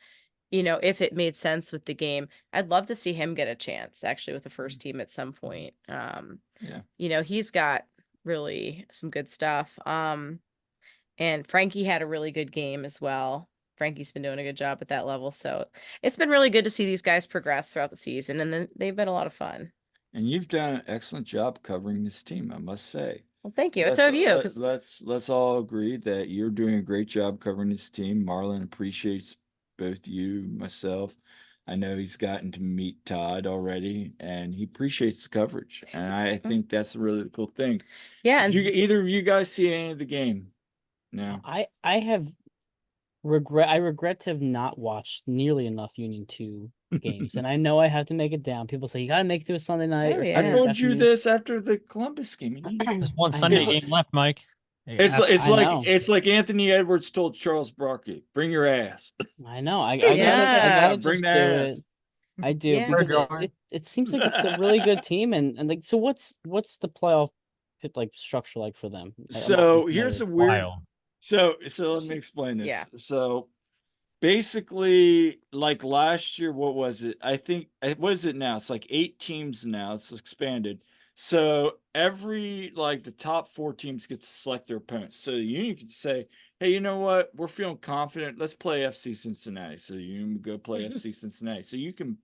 if it made sense with the game. I'd love to see him get a chance actually with the first team at some point. He's got really some good stuff. And Frankie had a really good game as well. Frankie's been doing a good job at that level. So it's been really good to see these guys progress throughout the season, and then they've been a lot of fun.
And you've done an excellent job covering this team, I must say.
Well, thank you. And so have you.
Let's all agree that you're doing a great job covering this team. Marlon appreciates both you, myself. I know he's gotten to meet Todd already, and he appreciates the coverage. And I think that's a really cool thing.
Yeah.
Did either of you guys see any of the game? No.
I regret to have not watched nearly enough Union 2 games. And I know I have to make it down. People say you gotta make it to a Sunday night.
I told you this after the Columbus game.
There's one Sunday game left, Mike.
It's like Anthony Edwards told Charles Barkley, "Bring your ass."
I know. I gotta
bring
just
that
do
ass.
it. I do because it seems like it's a really good team, and like, so what's the playoff structure like for them?
So here's a weird. So let me explain this.
Yeah.
So basically, like last year, what was it? I think what is it now? It's like 8 teams now. It's expanded. So every the top 4 teams get to select their opponents. So the Union could say, "Hey, you know what? We're feeling confident. Let's play FC Cincinnati." So you go play FC Cincinnati. So you can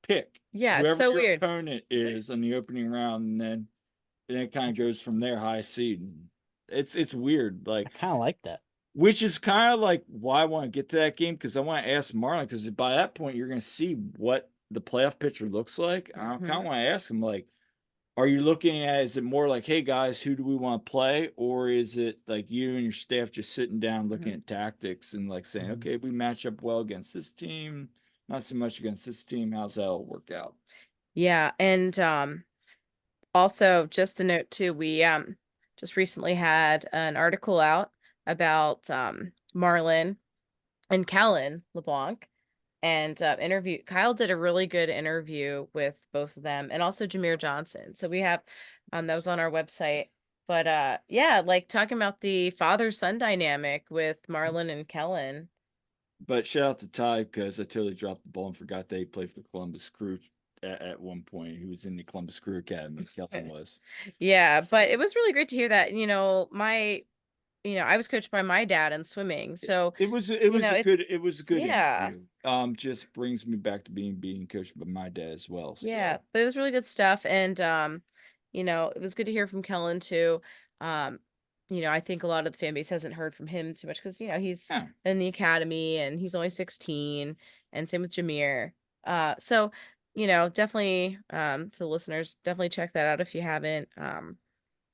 pick whoever
it's so
your
weird.
opponent is in the opening round, and then it kind of goes from there, high seed. It's weird.
I kind of like that.
Which is kind of like why I want to get to that game, because I want to ask Marlon, because by that point you're going to see what the playoff picture looks like. I kind of want to ask him, are you looking at, is it more like, hey guys, who do we want to play? Or is it like you and your staff just sitting down looking at tactics and saying, okay, we match up well against this team, not so much against this team. How's that all work out?
Yeah. And also just a note too, we just recently had an article out about Marlon and Kellen LeBlanc, and Kyle did a really good interview with both of them, and also Jameer Johnson. So we have That was on our website. But yeah, like talking about the father-son dynamic with Marlon and Kellen.
But shout out to Ty, because I totally dropped the ball and forgot that he played for Columbus Crew at one point. He was in the Columbus Crew Academy. Kellen was.
Yeah, but it was really great to hear that. I was coached by my dad in swimming, so
it was a good
yeah.
interview. Just brings me back to being coached by my dad as well. So.
Yeah, but it was really good stuff, and it was good to hear from Kellen too. I think a lot of the fan base hasn't heard from him too much because he's in the academy and he's only 16, and same with Jameer. So definitely to the listeners, definitely check that out if you haven't.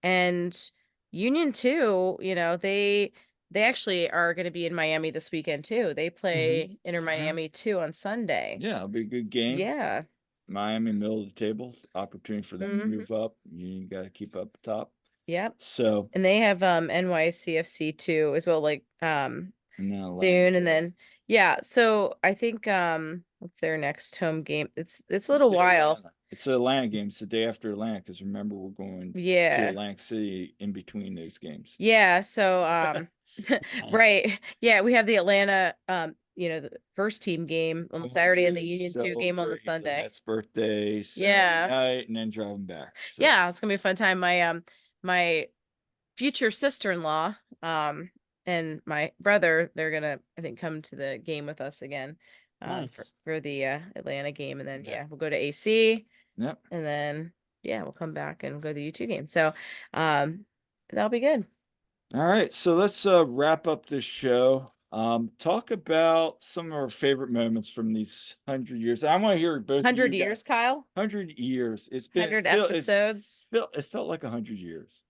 And Union too, they actually are going to be in Miami this weekend too. They play Inter Miami too on Sunday.
Yeah, it'll be a good game.
Yeah.
Miami, middle of the table, opportunity for them to move up. You got to keep up top.
Yep.
So,
and they have NYCFC too as well, like soon, and then so I think what's their next home game? It's a little while.
It's the Atlanta game. It's the day after Atlanta, because remember, we're going to Atlantic City in between those games.
Yeah, so right. Yeah, we have the Atlanta the first team game on Saturday and the Union 2 game on the Sunday.
That's birthday, Saturday night, and then driving back. So.
Yeah, it's gonna be a fun time. My future sister-in-law and my brother, they're gonna, I think, come to the game with us again for the Atlanta game, and then we'll go to AC.
Yep.
And then we'll come back and go to the U2 game. So that'll be good.
All right, so let's wrap up this show. Talk about some of our favorite moments from these 100 years. I want to hear both.
100 years, Kyle.
100 years. It's been
100 episodes.
It felt like 100 years.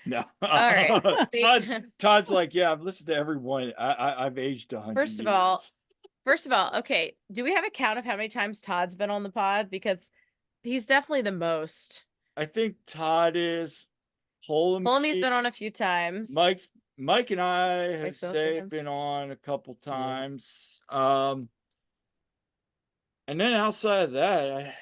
No.
All right.
Todd's like, yeah, I've listened to everyone. I've aged 100.
First of all, okay. Do we have a count of how many times Todd's been on the pod? Because he's definitely the most.
I think Todd is.
Holmie's been on a few times.
Mike and I have been on a couple times. And then outside of that,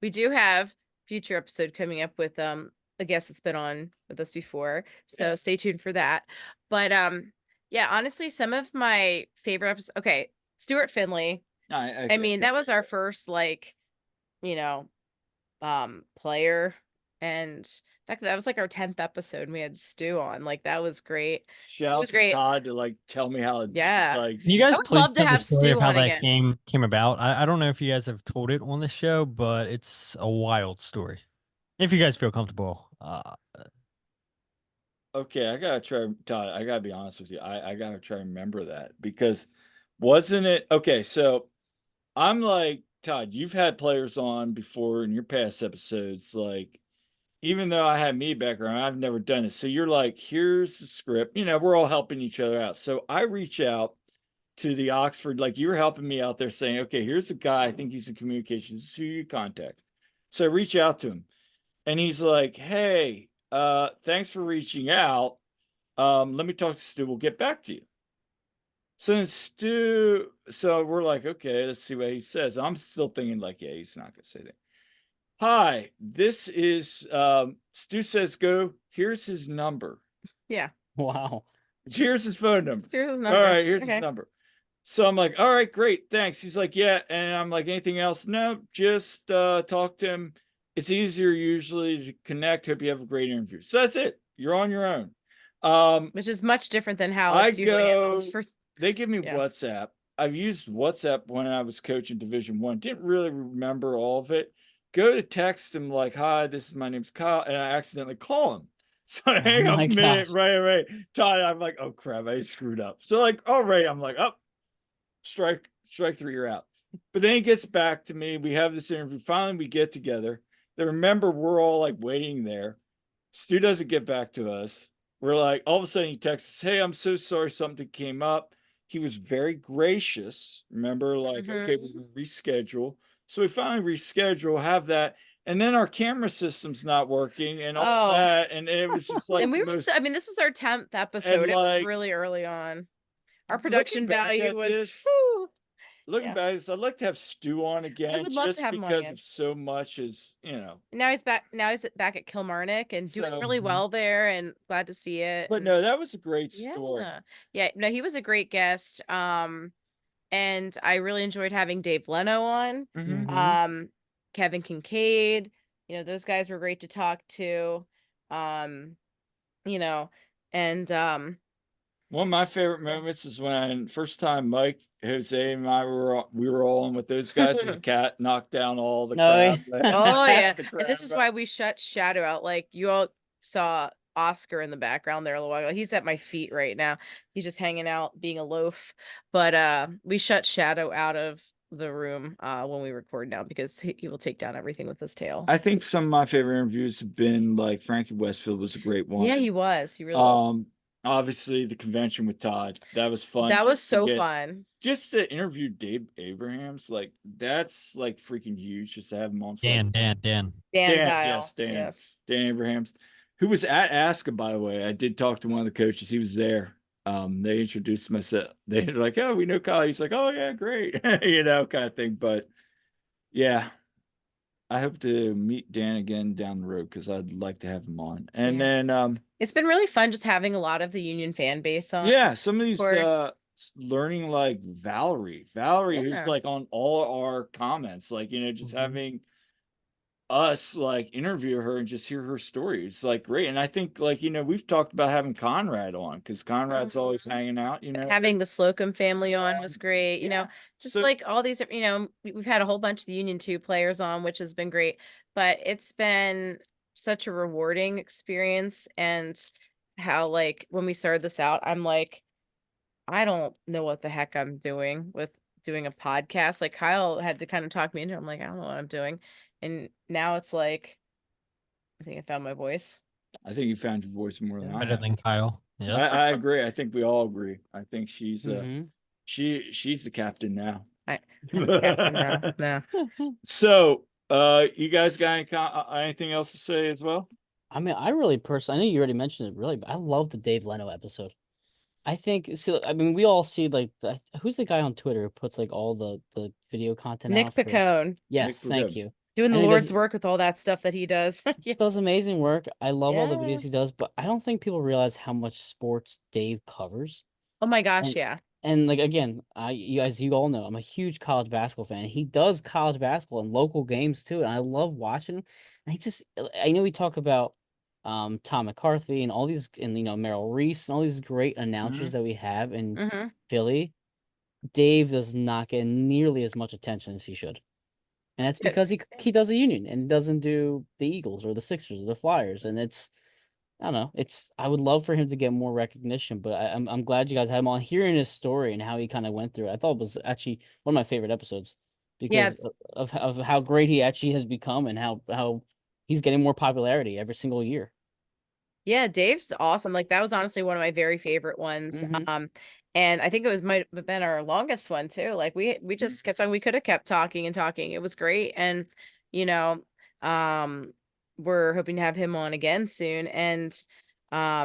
we do have future episode coming up with a guest that's been on with us before. So stay tuned for that. But honestly, some of my favorite episodes. Okay, Stuart Finley. I mean, that was our first player, and in fact, that was like our 10th episode, and we had Stu on. Like, that was great.
Shout out to Todd to tell me how.
You guys love to have Stu on how that game came about. I don't know if you guys have told it on the show, but it's a wild story. If you guys feel comfortable.
Okay, I gotta try, Todd. I gotta be honest with you. I gotta try to remember that, because wasn't it okay? So I'm like, Todd, you've had players on before in your past episodes, like. Even though I have me background, I've never done it. So you're like, here's the script. We're all helping each other out. So I reach out to the Oxford, like you're helping me out there, saying, okay, here's a guy. I think he's in communications. This is who you contact. So I reach out to him, and he's like, hey, thanks for reaching out. Let me talk to Stu. We'll get back to you. So so we're like, okay, let's see what he says. I'm still thinking like, yeah, he's not going to say that. Hi, this is Stu says go. Here's his number.
Yeah.
Wow.
Here's his phone number.
Here's his number.
All right, here's his number. So I'm like, all right, great, thanks. He's like, yeah. And I'm like, anything else? No, just talk to him. It's easier usually to connect. Hope you have a great interview. So that's it. You're on your own.
Which is much different than how it's usually handled.
They give me WhatsApp. I've used WhatsApp when I was coaching Division I. Didn't really remember all of it. Go to text him like, hi, my name's Kyle, and I accidentally call him. So I hang up a minute, right. Todd, I'm like, oh crap, I screwed up. So like, all right, I'm like, oh, strike 3, you're out. But then he gets back to me. We have this interview. Finally, we get together. Then remember, we're all like waiting there. Stu doesn't get back to us. We're like, all of a sudden he texts us, hey, I'm so sorry, something came up. He was very gracious. Remember, like, okay, we can reschedule. So we finally reschedule, have that, and then our camera system's not working and all that, and it was just like.
And this was our 10th episode. It was really early on. Our production value was
looking back, I'd like to have Stu on again.
I would love to have him on
because
again.
of so much is,
Now he's back. Now he's back at Kilmarnock and doing really well there, and glad to see it.
But no, that was a great story.
Yeah, no, he was a great guest. And I really enjoyed having Dave Leno on. Kevin Kincaid, those guys were great to talk to. And
one of my favorite moments is when first time Mike, Jose, and I we were all on with those guys, and the cat knocked down all the crab.
Oh yeah, and this is why we shut Shadow out. Like you all saw Oscar in the background there a little while ago. He's at my feet right now. He's just hanging out, being a loaf. But we shut Shadow out of the room when we record now because he will take down everything with his tail.
I think some of my favorite interviews have been like Frankie Westfield was a great one.
Yeah, he was. He really was.
Obviously the convention with Todd, that was fun.
That was so fun.
Just to interview Dave Abrahams, like that's like freaking huge. Just to have him on.
Dan.
Dan,
yes, Dan Abrahams, who was at ASCA, by the way. I did talk to one of the coaches. He was there. They introduced myself. They're like, "Oh, we know Kyle." He's like, "Oh yeah, great," kind of thing. But yeah, I hope to meet Dan again down the road because I'd like to have him on. And then
it's been really fun just having a lot of the Union fan base on.
Yeah, some of these learning like Valerie, who's like on all our comments, like just having us like interview her and just hear her story. It's like great. And I think like we've talked about having Conrad on because Conrad's always hanging out.
Having the Slocum family on was great. Just like all these. We've had a whole bunch of the Union 2 players on, which has been great. But it's been such a rewarding experience. And how like when we started this out, I'm like, I don't know what the heck I'm doing with doing a podcast. Like Kyle had to kind of talk me into it. I'm like, I don't know what I'm doing. And now it's like, I think I found my voice.
I think you found your voice more than I
better than Kyle.
Yeah, I agree. I think we all agree. I think she's she's the captain now.
I'm the captain now. No.
So, you guys got anything else to say as well?
I mean, I really personally, I know you already mentioned it, really, but I love the Dave Leno episode. I think so. I mean, we all see like who's the guy on Twitter who puts like all the video content.
Nick Picone.
Yes, thank you.
Doing the Lord's work with all that stuff that he does.
Does amazing work. I love all the videos he does, but I don't think people realize how much sports Dave covers.
Oh my gosh, yeah.
And like again, you all know I'm a huge college basketball fan. He does college basketball and local games too, and I love watching. And I know we talk about Tom McCarthy and all these, and Merrill Reese and all these great announcers that we have in Philly. Dave does not get nearly as much attention as he should. And that's because he does a Union and doesn't do the Eagles or the Sixers or the Flyers. And I don't know. I would love for him to get more recognition, but I'm glad you guys had him on. Hearing his story and how he kind of went through it, I thought it was actually one of my favorite episodes because of how great he actually has become and how he's getting more popularity every single year.
Yeah, Dave's awesome. Like that was honestly one of my very favorite ones. And I think it might have been our longest one too. Like we just kept on. We could have kept talking and talking. It was great. And we're hoping to have him on again soon. And I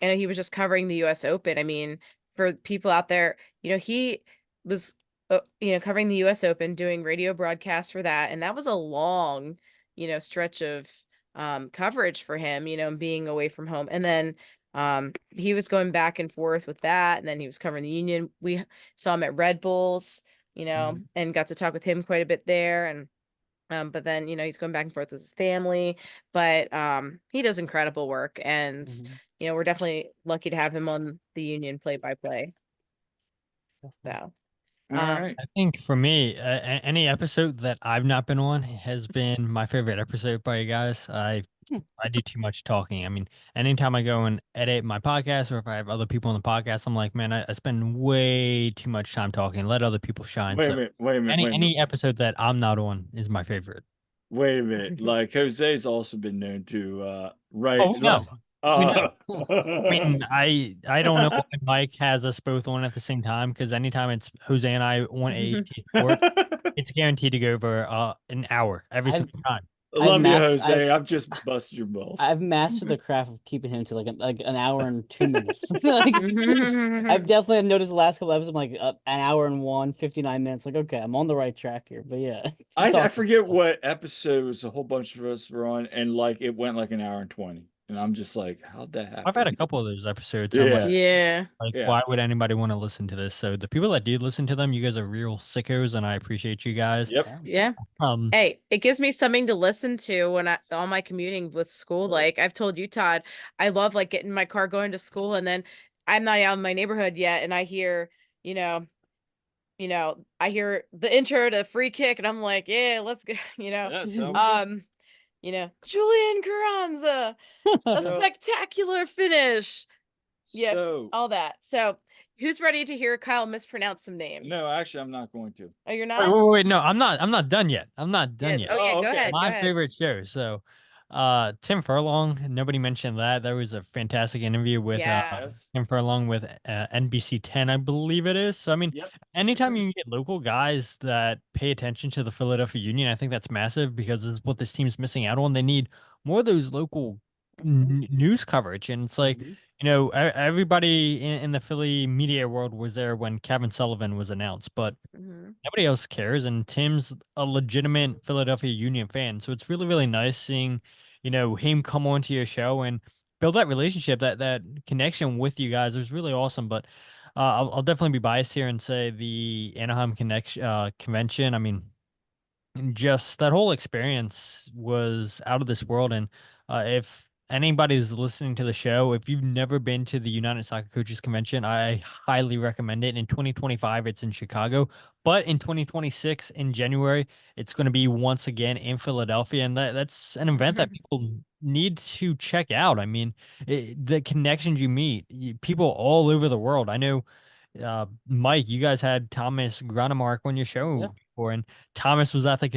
know he was just covering the US Open. I mean, for people out there, he was covering the US Open, doing radio broadcasts for that. And that was a long, stretch of coverage for him, being away from home. And then he was going back and forth with that, and then he was covering the Union. We saw him at Red Bulls, and got to talk with him quite a bit there. And but then he's going back and forth with his family, but he does incredible work, and we're definitely lucky to have him on the Union play-by-play. So
I
think for me, any episode that I've not been on has been my favorite episode by you guys. I do too much talking. I mean, anytime I go and edit my podcast or if I have other people on the podcast, I'm like, man, I spend way too much time talking. Let other people shine.
Wait a minute.
Any episode that I'm not on is my favorite.
Wait a minute. Like Jose's also been known to write.
Oh, no. I mean, I don't know why Mike has us both on at the same time, because anytime it's Jose and I want a report, it's guaranteed to go over an hour every single time.
I love you, Jose. I've just busted your balls.
I've mastered the craft of keeping him to like an hour and 2 minutes. Like, I've definitely noticed the last couple episodes, like an hour and 59 minutes. Like, okay, I'm on the right track here. But yeah,
I forget what episodes a whole bunch of us were on, and like it went like an hour and 20. And I'm just like, how'd that happen?
I've had a couple of those episodes.
Yeah.
Like, why would anybody want to listen to this? So the people that do listen to them, you guys are real sickos, and I appreciate you guys.
Yep.
Yeah. Hey, it gives me something to listen to when on my commuting with school. Like I've told you, Todd, I love like getting in my car going to school, and then I'm not out in my neighborhood yet, and I hear, I hear the intro to Free Kick, and I'm like, yeah, let's go, Julian Carranza, a spectacular finish. Yeah, all that. So who's ready to hear Kyle mispronounce some names?
No, actually, I'm not going to.
Oh, you're not?
Wait, no, I'm not done yet. I'm not done yet.
Oh, yeah, go ahead.
My favorite show. So, Tim Furlong, nobody mentioned that. There was a fantastic interview with Tim Furlong with NBC 10, I believe it is. So, I mean, anytime you get local guys that pay attention to the Philadelphia Union, I think that's massive because this is what this team's missing out on. They need more of those local news coverage. And it's like, everybody in the Philly media world was there when Kevin Sullivan was announced, but nobody else cares. And Tim's a legitimate Philadelphia Union fan. So it's really, really nice seeing, him come onto your show and build that relationship, that connection with you guys. It was really awesome. But I'll definitely be biased here and say the Anaheim convention. I mean, just that whole experience was out of this world. And if anybody's listening to the show, if you've never been to the United Soccer Coaches Convention, I highly recommend it. In 2025, it's in Chicago, but in 2026, in January, it's going to be once again in Philadelphia. And that's an event that people need to check out. I mean, the connections you meet, people all over the world. I know, Mike, you guys had Thomas Granemark on your show before, and Thomas was at the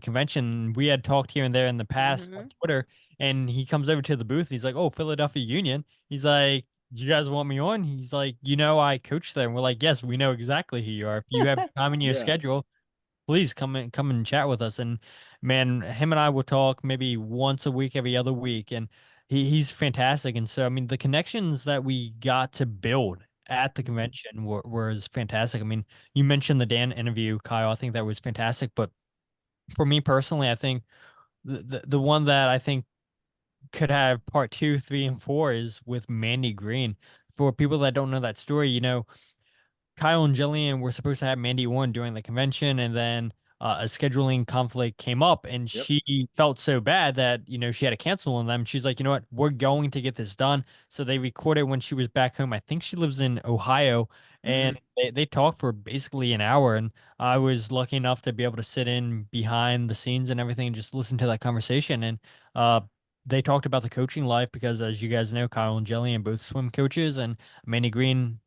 convention. We had talked here and there in the past on Twitter, and he comes over to the booth. He's like, "Oh, Philadelphia Union." He's like, "You guys want me on?" He's like, "I coach there." And we're like, "Yes, we know exactly who you are. If you have time in your schedule, please come and chat with us." And man, him and I will talk maybe once a week, every other week, and he's fantastic. And so, I mean, the connections that we got to build at the convention was fantastic. I mean, you mentioned the Dan interview, Kyle. I think that was fantastic. But for me personally, I think the one that I think could have part 2, 3, and 4 is with Mandy Green. For people that don't know that story, Kyle and Jillian were supposed to have Mandy on during the convention, and then a scheduling conflict came up, and she felt so bad that, she had to cancel on them. She's like, you know what, we're going to get this done. So they recorded when she was back home. I think she lives in Ohio, and they talked for basically an hour. And I was lucky enough to be able to sit in behind the scenes and everything and just listen to that conversation. And they talked about the coaching life because, as you guys know, Kyle and Jillian both swim coaches, and Mandy Green,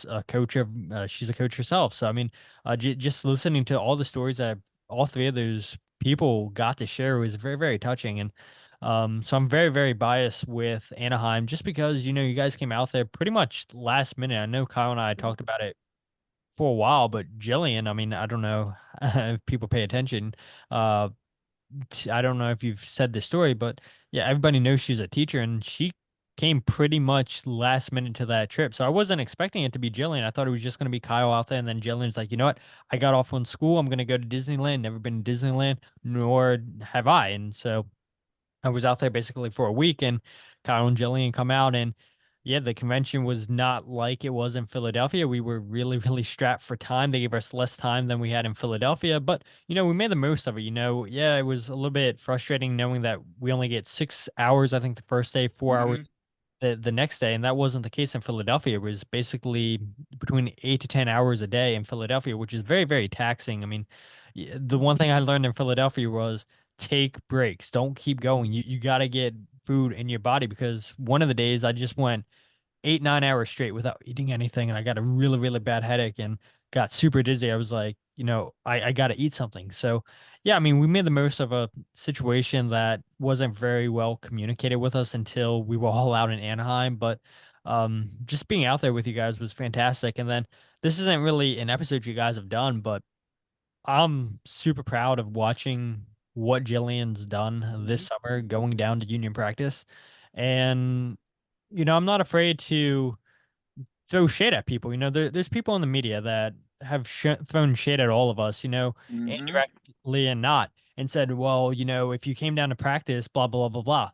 a coach of she's a coach herself. So I mean, just listening to all the stories that all three of those people got to share was very, very touching. And so I'm very, very biased with Anaheim just because, you guys came out there pretty much last minute. I know Kyle and I talked about it for a while, but Jillian, I mean, I don't know if people pay attention. I don't know if you've said this story, but yeah, everybody knows she's a teacher, and she came pretty much last minute to that trip. So I wasn't expecting it to be Jillian. I thought it was just going to be Kyle out there. And then Jillian's like, you know what? I got off on school. I'm going to go to Disneyland. Never been to Disneyland, nor have I. And so I was out there basically for a week, and Kyle and Jillian come out, and yeah, the convention was not like it was in Philadelphia. We were really, really strapped for time. They gave us less time than we had in Philadelphia, but we made the most of it. Yeah, it was a little bit frustrating knowing that we only get 6 hours, I think, the first day, 4 hours the next day, and that wasn't the case in Philadelphia. It was basically between 8 to 10 hours a day in Philadelphia, which is very, very taxing. I mean, the one thing I learned in Philadelphia was take breaks. Don't keep going. You got to get food in your body, because one of the days I just went 8, 9 hours straight without eating anything, and I got a really, really bad headache and got super dizzy. I was like, I got to eat something. So yeah, I mean, we made the most of a situation that wasn't very well communicated with us until we were all out in Anaheim. But just being out there with you guys was fantastic. And then this isn't really an episode you guys have done, but I'm super proud of watching what Jillian's done this summer going down to union practice. And, I'm not afraid to throw shade at people. There's people in the media that have thrown shade at all of us, indirectly and not, and said, well, if you came down to practice, blah, blah, blah, blah.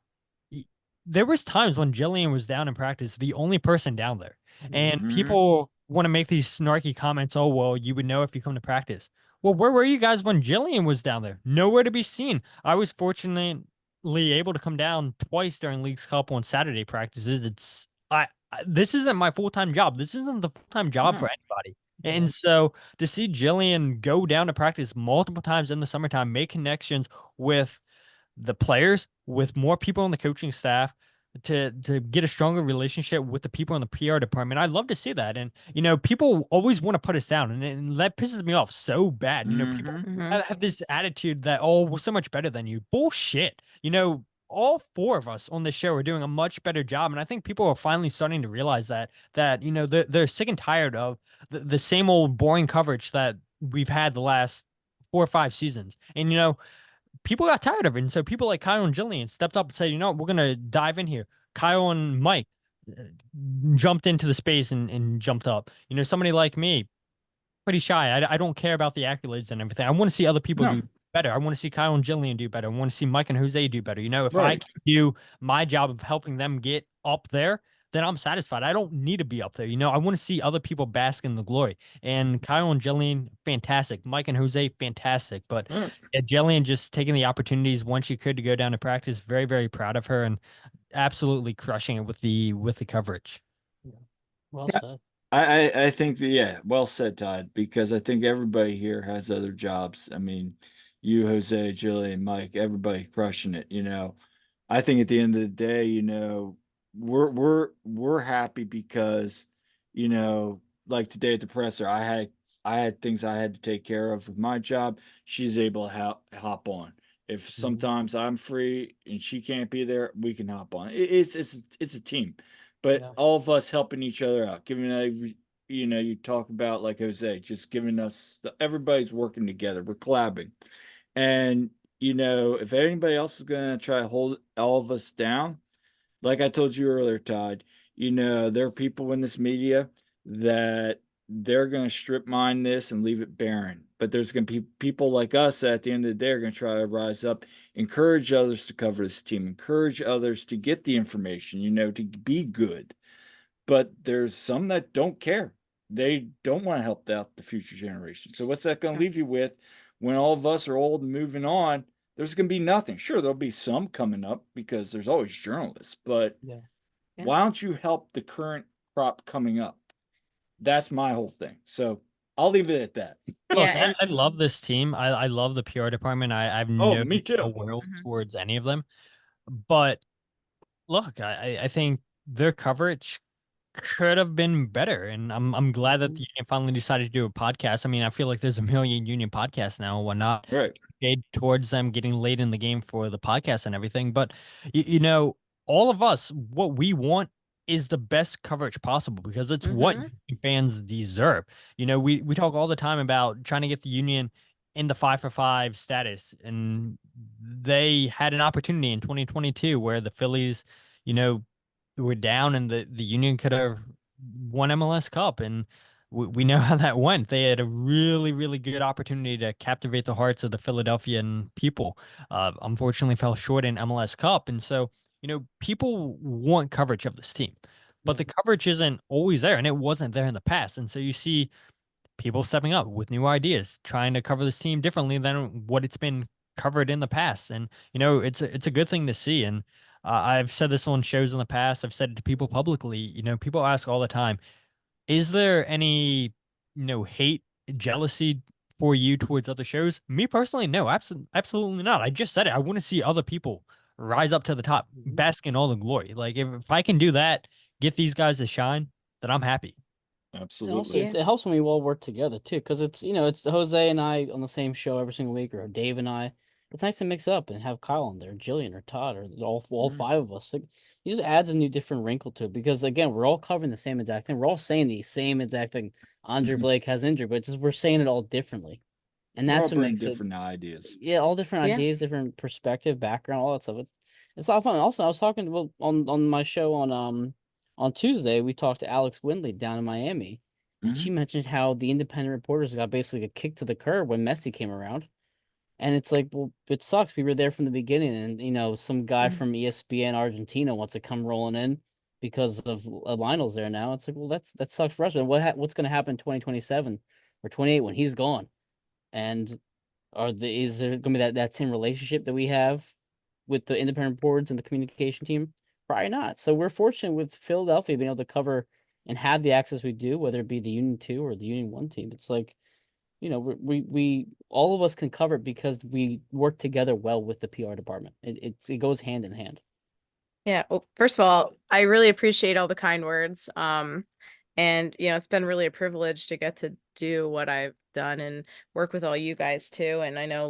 There was times when Jillian was down in practice, the only person down there. And people want to make these snarky comments. Oh, well, you would know if you come to practice. Well, where were you guys when Jillian was down there? Nowhere to be seen. I was fortunately able to come down twice during Leagues Cup on Saturday practices. This isn't my full-time job. This isn't the full-time job for anybody. And so to see Jillian go down to practice multiple times in the summertime, make connections with the players, with more people on the coaching staff, to get a stronger relationship with the people in the PR department. I love to see that. And, people always want to put us down, and that pisses me off so bad. People have this attitude that, oh, we're so much better than you. Bullshit. All four of us on this show are doing a much better job. And I think people are finally starting to realize that they're sick and tired of the same old boring coverage that we've had the last 4 or 5 seasons. And, people got tired of it. And so people like Kyle and Jillian stepped up and said, we're going to dive in here. Kyle and Mike jumped into the space and jumped up. Somebody like me, pretty shy. I don't care about the accolades and everything. I want to see other people do better. I want to see Kyle and Jillian do better. I want to see Mike and Jose do better. If I can do my job of helping them get up there, then I'm satisfied. I don't need to be up there. I want to see other people bask in the glory. And Kyle and Jillian, fantastic. Mike and Jose, fantastic. But Jillian just taking the opportunities when she could to go down to practice. Very, very proud of her and absolutely crushing it with the coverage.
Well said.
I think well said, Todd, because I think everybody here has other jobs. I mean, you, Jose, Jillian, Mike, everybody crushing it. I think at the end of the day, we're happy because, like today at the presser, I had things I had to take care of with my job. She's able to hop on. If sometimes I'm free and she can't be there, we can hop on. It's a team. But all of us helping each other out, giving you talk about like Jose, just giving us everybody's working together. We're collabing. And if anybody else is gonna try to hold all of us down, like I told you earlier, Todd, there are people in this media that they're gonna strip mine this and leave it barren. But there's gonna be people like us that at the end of the day are gonna try to rise up, encourage others to cover this team, encourage others to get the information, to be good. But there's some that don't care. They don't want to help out the future generation. So what's that going to leave you with when all of us are old and moving on? There's going to be nothing. Sure, there'll be some coming up because there's always journalists, but why don't you help the current crop coming up? That's my whole thing. So I'll leave it at that.
Look, I love this team. I love the PR department. I've no will towards any of them. But look, I think their coverage could have been better. And I'm glad that the union finally decided to do a podcast. I mean, I feel like there's a million union podcasts now and whatnot.
Right.
Towards them getting late in the game for the podcast and everything. But, all of us, what we want is the best coverage possible because it's what fans deserve. We talk all the time about trying to get the union in the 5-for-5 status, and they had an opportunity in 2022 where the Phillies, were down and the union could have won MLS Cup, and we know how that went. They had a really, really good opportunity to captivate the hearts of the Philadelphian people. Unfortunately fell short in MLS Cup. And so, people want coverage of this team, but the coverage isn't always there, and it wasn't there in the past. And so you see people stepping up with new ideas, trying to cover this team differently than what it's been covered in the past. And, it's a good thing to see. And I've said this on shows in the past. I've said it to people publicly. People ask all the time, is there any, hate, jealousy for you towards other shows? Me personally, no, absolutely not. I just said it. I want to see other people rise up to the top, bask in all the glory. Like if I can do that, get these guys to shine, then I'm happy.
Absolutely.
It helps when we all work together too, because it's it's Jose and I on the same show every single week, or Dave and I. It's nice to mix up and have Kyle on there, Jillian or Todd, or all 5 of us. It just adds a new different wrinkle to it because again, we're all covering the same exact thing. We're all saying the same exact thing. Andre Blake has injured, but we're saying it all differently. And that's what makes
different ideas.
Yeah, all different ideas, different perspective, background, all that stuff. It's a lot of fun. Also, I was talking about on my show on Tuesday. We talked to Alex Windley down in Miami, and she mentioned how the independent reporters got basically a kick to the curb when Messi came around. And it's like, well, it sucks. We were there from the beginning, and some guy from ESPN Argentina wants to come rolling in because of Lionel's there now. It's like, well, that sucks for us. And what's going to happen in 2027 or 28 when he's gone? And is there going to be that same relationship that we have with the independent boards and the communication team? Probably not. So we're fortunate with Philadelphia being able to cover and have the access we do, whether it be the Union 2 or the Union 1 team. It's like, we all of us can cover it because we work together well with the PR department. It goes hand in hand.
Yeah. Well, first of all, I really appreciate all the kind words. And it's been really a privilege to get to do what I've done and work with all you guys too. And I know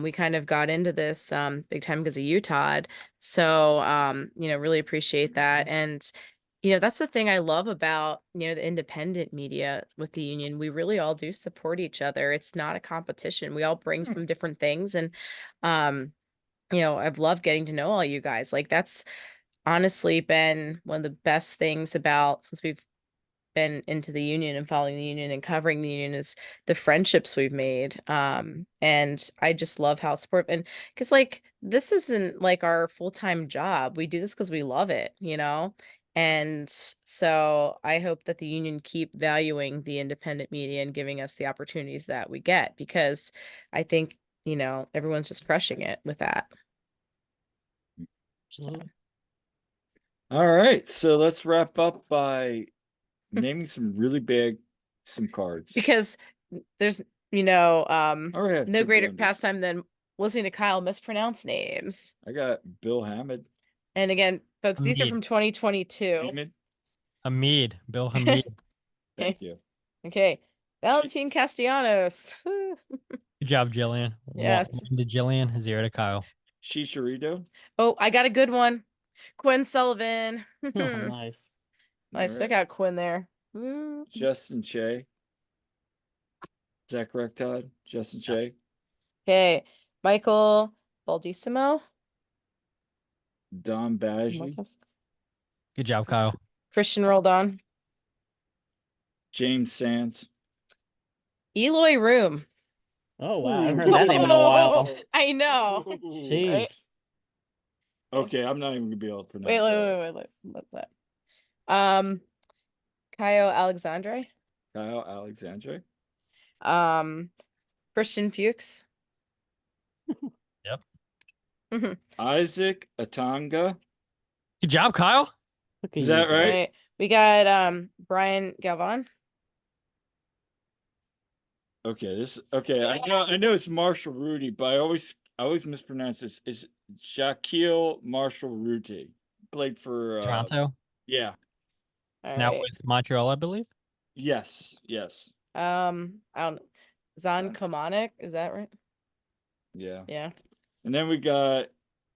we kind of got into this big time because of you, Todd. So really appreciate that. And that's the thing I love about the independent media with the union. We really all do support each other. It's not a competition. We all bring some different things. And I've loved getting to know all you guys. Like that's honestly been one of the best things about since we've been into the union and following the union and covering the union is the friendships we've made. And I just love how supportive, and because this isn't like our full-time job. We do this because we love it, And so I hope that the union keep valuing the independent media and giving us the opportunities that we get, because I think, everyone's just crushing it with that.
Absolutely.
All right. So let's wrap up by naming some really big SIM cards.
Because there's, no greater pastime than listening to Kyle mispronounce names.
I got Bill Hamid.
And again, folks, these are from 2022.
Hamid. Bill Hamid.
Thank you.
Okay. Valentin Castellanos.
Good job, Jillian.
Yes.
One to Jillian, 0 to Kyle.
Chicharito.
Oh, I got a good one. Quinn Sullivan.
Oh, nice.
Nice. Check out Quinn there.
Justin Che. Is that correct, Todd? Justin Che.
Okay. Michael Baldissimo.
Don Badgley.
Good job, Kyle.
Christian Roldan.
James Sands.
Eloy Room.
Oh, wow. I haven't heard that name in a while.
I know.
Jeez.
Right?
Okay, I'm not even going to be able to pronounce
Wait. What's that? Kyle Alexandre.
Kyle Alexandre.
Christian Fuchs.
Yep.
Isaac Atanga.
Good job, Kyle.
Is that right?
We got Brian Galvan.
Okay, I know it's Marshall Rudy, but I always mispronounce this. It's Shaquille Marshall Rudy. Played for
Toronto.
Yeah.
Now with Montreal, I believe.
Yes.
I don't know. Zan Komanek, is that right?
Yeah.
Yeah.
And then we got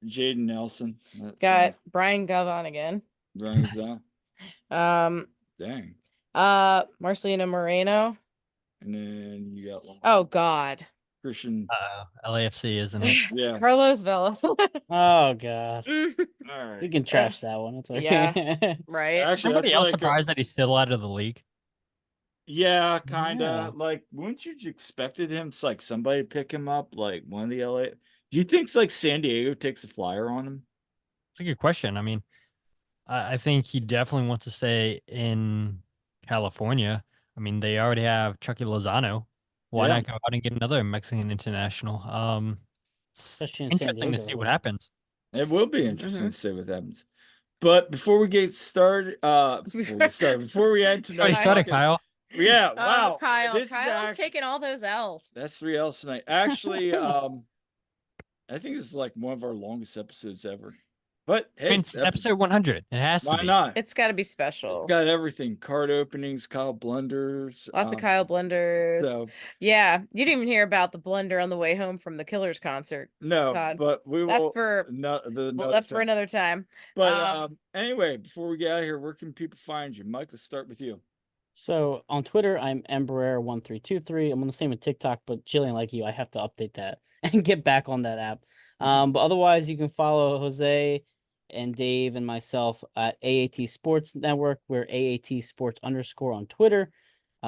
Jaden Nelson.
Got Brian Galvan again.
Brian Galvan. Dang.
Marcelino Moreno.
And then you got one.
Oh God.
Christian.
LAFC, isn't it?
Yeah.
Carlos Vela.
Oh God.
All right.
You can trash that one. It's like
yeah. Right.
Actually,
Somebody else surprised that he's still out of the league.
Yeah, kinda. Like, wouldn't you expected him to somebody pick him up, like one of the LA? Do you think San Diego takes a flyer on him?
It's a good question. I mean, I think he definitely wants to stay in California. I mean, they already have Chucky Lozano. Why not go out and get another Mexican international?
Especially in
it's
San
interesting
Diego.
to see what happens.
It will be interesting to see what happens. But before we get started, before we end tonight,
Already started, Kyle.
Yeah, wow.
Kyle's taking all those L's.
That's 3 L's tonight. Actually, I think this is one of our longest episodes ever. But hey,
it's episode 100. It has to be.
Why not?
It's got to be special.
It's got everything: card openings, Kyle blunders,
lots of Kyle blunders.
So
yeah, you didn't even hear about the blunder on the way home from the Killers concert.
No,
Todd.
but we
that's
will.
For that's for another time.
But anyway, before we get out of here, where can people find you, Mike? Let's start with you.
So on Twitter, I'm Barrera1323. I'm on the same with TikTok, but Jillian, like you, I have to update that and get back on that app. But otherwise, you can follow Jose and Dave and myself at AAT Sports Network. We're AAT Sports _ on Twitter.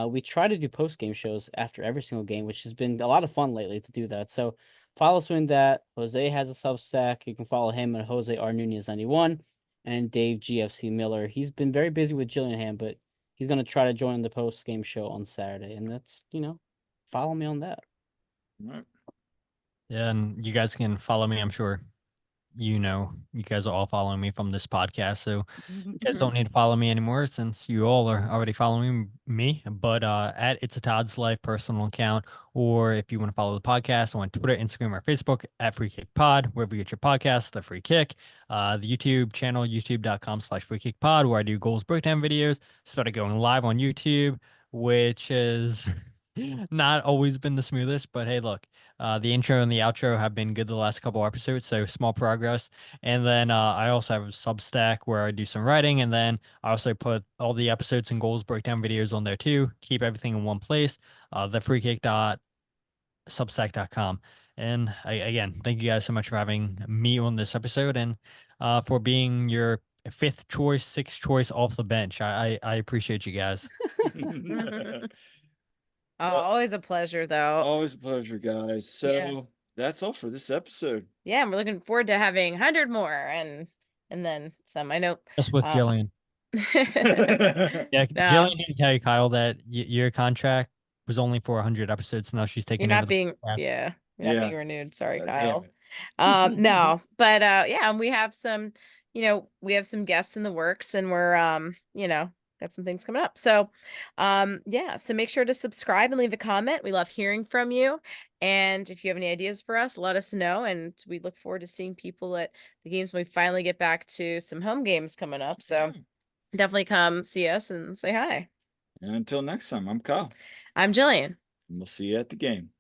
We try to do post-game shows after every single game, which has been a lot of fun lately to do that. So follow us doing that. Jose has a Substack. You can follow him at Jose R. Nunez 91 and Dave GFC Miller. He's been very busy with Jillian, but he's going to try to join the post-game show on Saturday. And that's, follow me on that.
Right.
Yeah, and you guys can follow me, I'm sure. You guys are all following me from this podcast, so you guys don't need to follow me anymore since you all are already following me. But at It's a Todd's Life personal account, or if you want to follow the podcast on Twitter, Instagram, or Facebook at Free Kick Pod, wherever you get your podcast, the Free Kick. The YouTube channel, youtube.com/Free Kick Pod, where I do goals breakdown videos. Started going live on YouTube, which is not always been the smoothest, but hey, look. The intro and the outro have been good the last couple episodes, so small progress. And then I also have a Substack where I do some writing, and then I also put all the episodes and goals breakdown videos on there too. Keep everything in one place. thefreekick.substack.com. And again, thank you guys so much for having me on this episode and for being your 5th choice, 6th choice off the bench. I appreciate you guys.
Always a pleasure, though.
Always a pleasure, guys. So that's all for this episode.
Yeah, and we're looking forward to having 100 more and then some. I know.
That's with Jillian. Yeah, Jillian didn't tell you, Kyle, that your contract was only for 100 episodes. Now she's taking
You're
over
not being being renewed. Sorry, Kyle. No, but and we have some, we have some guests in the works, and we're got some things coming up. So so make sure to subscribe and leave a comment. We love hearing from you. And if you have any ideas for us, let us know. And we look forward to seeing people at the games when we finally get back to some home games coming up. So definitely come see us and say hi.
And until next time, I'm Kyle.
I'm Jillian.
And we'll see you at the game.